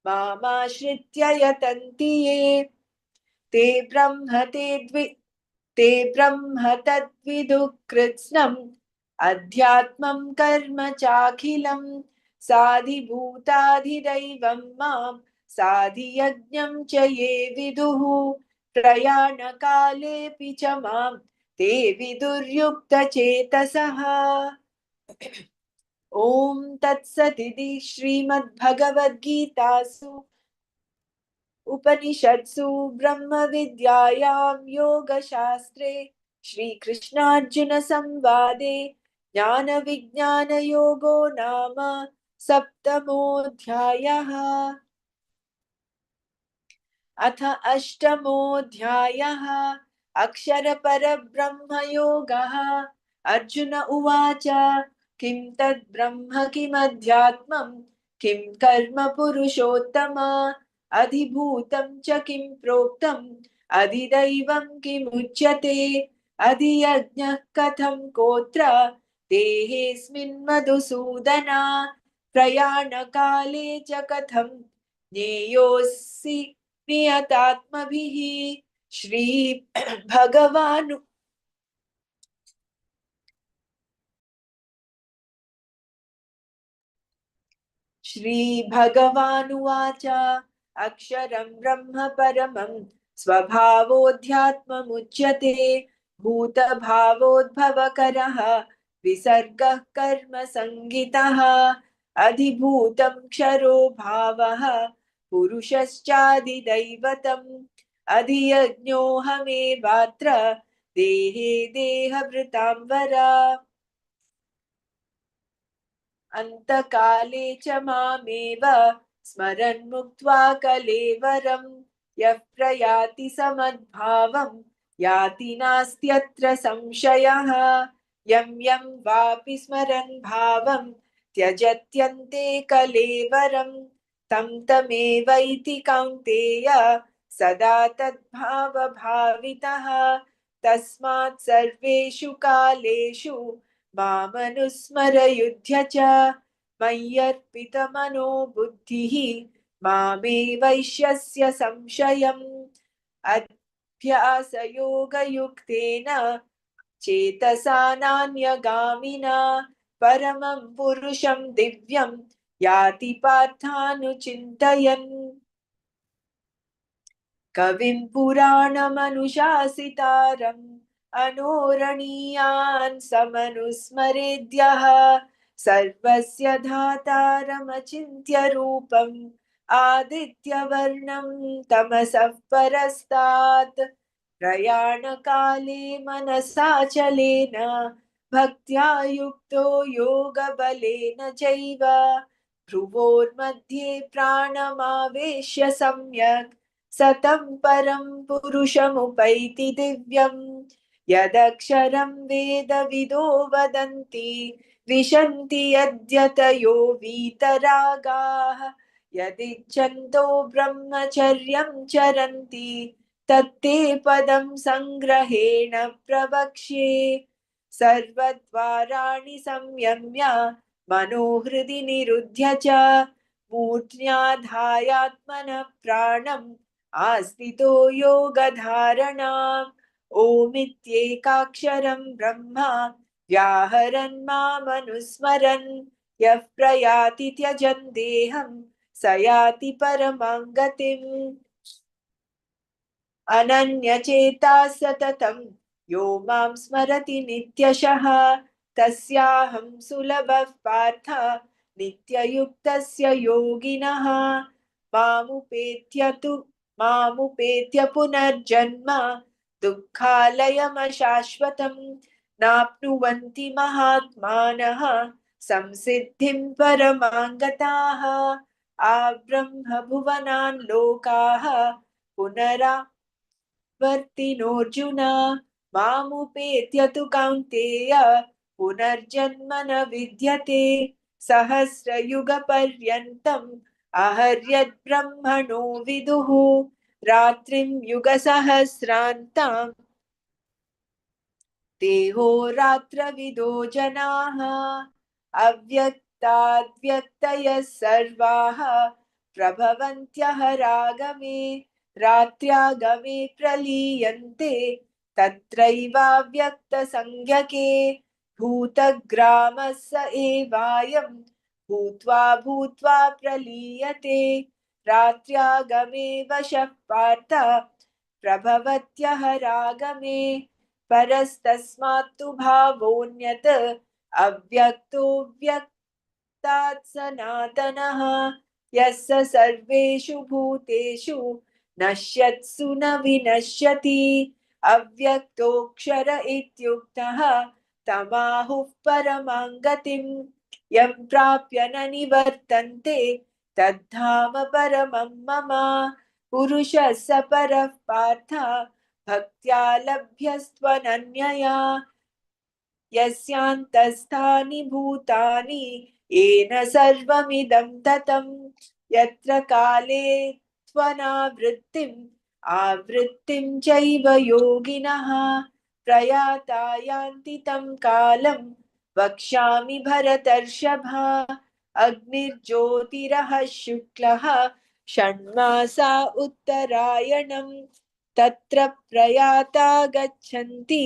मामाश्रित्य यतन्ति ये ते ब्रह्म तद्विदुः कृत्स्नम् अध्यात्मं कर्म चाखिलं साधिभूताधिदैवं मां साधियज्ञं च ये विदुः प्रयाणकालेऽपि च मां ते विदुर्युक्तचेतसः ॐ तत्सदिति श्रीमद्भगवद्गीतासु उपनिषत्सु ब्रह्मविद्यायां योगशास्त्रे श्रीकृष्णार्जुनसंवादे ज्ञानविज्ञानयोगो नाम सप्तमोऽध्यायः अथ अष्टमोऽध्यायः अक्षरपरब्रह्मयोगः अर्जुन उवाच किं तद् ब्रह्म किमध्यात्मं किं कर्म पुरुषोत्तम अधिभूतं च किं प्रोक्तम् अधिदैवं किमुच्यते अधियज्ञः कथं कोत्र देहेऽस्मिन् मधुसूदन प्रयाणकाले च कथं ज्ञेयोऽसि नियतात्मभिः श्रीभगवानु श्रीभगवानुवाच अक्षरं ब्रह्म परमं स्वभावोऽध्यात्ममुच्यते भूतभावोद्भवकरः विसर्गः कर्म संगितः अधिभूतं क्षरो भावः पुरुषश्चादिदैवतम् अधियज्ञोऽहमेवात्र देहे देहभृतां वरा अन्तकाले च मामेव स्मरन् मुक्त्वा कलेवरं यः प्रयाति समद्भावं याति नास्त्यत्र संशयः यं यं वापि स्मरन् भावं त्यजत्यन्ते कलेवरं तं तमेवैति कौन्तेय सदा तद्भावभावितः तस्मात् सर्वेषु कालेषु मामनुस्मरयुध्य च मय्यर्पितमनो बुद्धिः मामे वैश्यस्य संशयम् अभ्यासयोगयुक्तेन चेतसा नान्यगामिना परमं पुरुषं दिव्यं याति पार्थानुचिन्तयन् कविं पुराणमनुशासितारम् अनोरणीयान् समनुस्मरेद्यः सर्वस्य धातारमचिन्त्य रूपम् आदित्यवर्णं तमसः परस्तात् प्रयाणकाले मनसाचलेन भक्त्या युक्तो योगबलेन चैव भ्रुवोर्मध्ये प्राणमावेश्य सम्यक् सतं परं पुरुषमुपैति दिव्यम् यदक्षरं वेदविदो वदन्ति विशन्ति यद्यतयो वीतरागाः यदिच्छन्तो ब्रह्मचर्यं चरन्ति तत्ते पदं संग्रहेण प्रवक्ष्ये सर्वद्वाराणि संयम्य मनोहृदि निरुध्य च मूर्ध्याधायात्मनः प्राणम् आस्थितो योगधारणाम् ओमित्येकाक्षरं ब्रह्म व्याहरन् मामनुस्मरन् यः प्रयाति त्यजन् देहं स याति परमां गतिम् अनन्यचेताः सततं यो मां स्मरति नित्यशः तस्याहं सुलभः पार्थ नित्ययुक्तस्य योगिनः मामुपेत्य पुनर्जन्म दुःखालयमशाश्वतं नाप्नुवन्ति महात्मानः संसिद्धिं परमां गताः आब्रह्मभुवनान् लोकाः पुनरावर्तिनोऽर्जुन मामुपेत्य तु कौन्तेय पुनर्जन्म न विद्यते सहस्रयुगपर्यन्तम् अहर्यद्ब्रह्मणो विदुः रात्रिं युगसहस्रान्तां देहो रात्रविदो जनाः अव्यक्ताद्व्यक्तयः सर्वाः प्रभवन्त्यहरागमे रात्र्यागमे प्रलीयन्ते तत्रैवाव्यक्तसंज्ञके भूतग्रामः स एवायं भूत्वा भूत्वा प्रलीयते रात्र्यागमे वशः पार्थ प्रभवत्यहरागमे परस्तस्मात्तु भावोऽन्यत् अव्यक्तो व्यक्तात् सनातनः यस्य सर्वेषु भूतेषु नश्यत्सु न विनश्यति अव्यक्तोऽक्षर इत्युक्तः तमाहुः परमां गतिम् यं प्राप्य न निवर्तन्ते तद्धाम परमं मम पुरुषः स परः पार्थ भक्त्या लभ्यस्त्वनन्यया यस्यान्तस्थानि भूतानि येन सर्वमिदं ततं यत्र काले त्वनावृत्तिम् आवृत्तिं चैव योगिनः प्रयाता यान्ति तं कालं वक्ष्यामि भरतर्षभ अग्निर्ज्योतिरः शुक्लः षण्मासा उत्तरायणं तत्र प्रयाता गच्छन्ति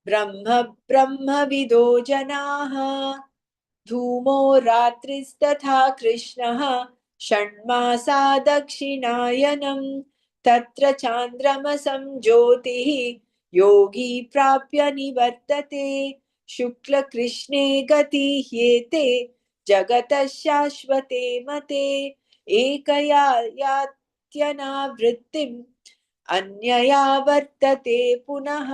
ब्रह्मविदो जनाः धूमो रात्रिस्तथा कृष्णः षण्मासा दक्षिणायनं तत्र चान्द्रमसं ज्योतिः योगी प्राप्य निवर्तते शुक्लकृष्णे गति ह्येते जगतः शाश्वते मते एकया यात्यनावृत्तिम् अन्यया वर्तते पुनः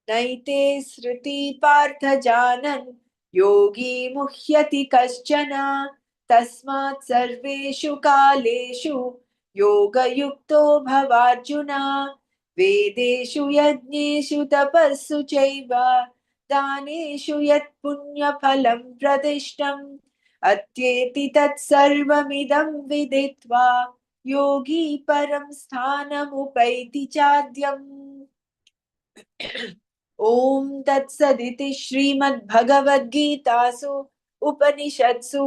नैते श्रुति पार्थ जानन् योगी मुह्यति कश्चन तस्मात् सर्वेषु कालेषु योगयुक्तो भवार्जुन वेदेषु यज्ञेषु तपस्सु चैव दानेषु यत् पुण्यफलं प्रदिष्टम् अत्येति तत्सर्वमिदं विदित्वा योगी परं स्थानमुपैति चाद्यम् ॐ तत्सदिति श्रीमद्भगवद्गीतासु उपनिषत्सु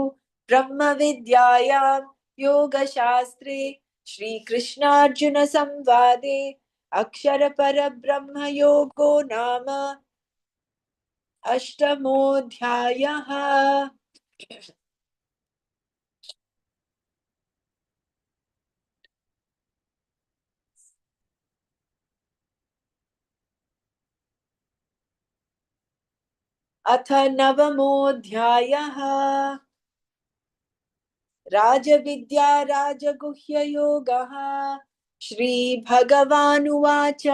ब्रह्मविद्यायां योगशास्त्रे श्रीकृष्णार्जुनसंवादे अक्षरपरब्रह्मयोगो नाम अष्टमोऽध्यायः। अथ नवमोऽध्यायः। राजविद्या राजगुह्ययोगः। श्रीभगवानुवाच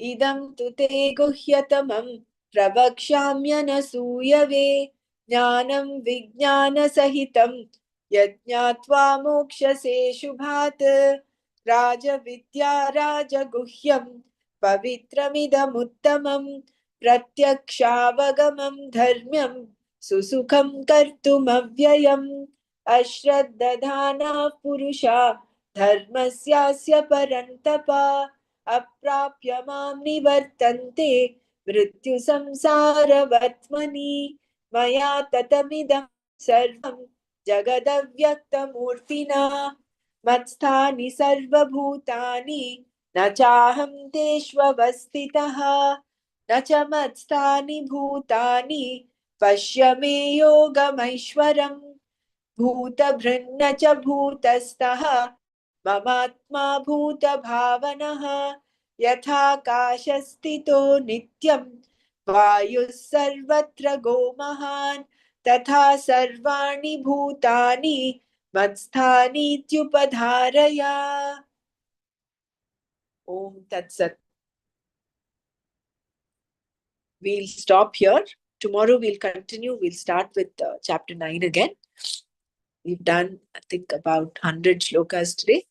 इदं तु ते गुह्यतमं प्रवक्ष्याम्यनसूयवे ज्ञानं विज्ञानसहितं यज्ञात्वा मोक्षसे शुभात् राजविद्या राजगुह्यं पवित्रमिदमुत्तमं प्रत्यक्षावगमं धर्म्यं सुसुखं कर्तुमव्ययम् अश्रद्धधानाः पुरुषा धर्मस्यास्य परन्तप अप्राप्य मां निवर्तन्ते मृत्युसंसारवर्त्मनि मया ततमिदं सर्वं जगदव्यक्तमूर्तिना मत्स्थानि सर्वभूतानि न चाहं तेष्वस्थितः न च मत्स्थानि भूतानि पश्य मे योगमैश्वरम् भूतभृन्न च भूतस्थः ममात्मा भूतभावनः यथाकाशस्थितो नित्यं वायुः सर्वत्र गोमहान् तथा सर्वाणि भूतानि मत्स्थानीत्युपधारय। Om Tat Sat. We'll stop here. Tomorrow we'll continue. We'll start with chapter 9 again. We've done, I think, about 100 shlokas today.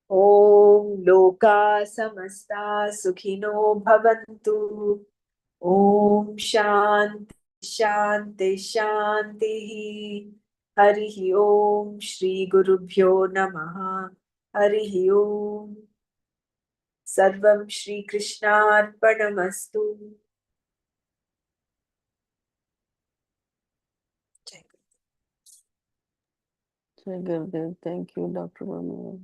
Om Loka Samasta Sukhino Bhavantu. Om Shanti Shanti Shanti. Harihi Om Shri Gurubhyo Namaha. Harihi Om. Sarvam Shri Krishnarpanamastu. Jai Gurudev. Thank you, Dr. Ramana.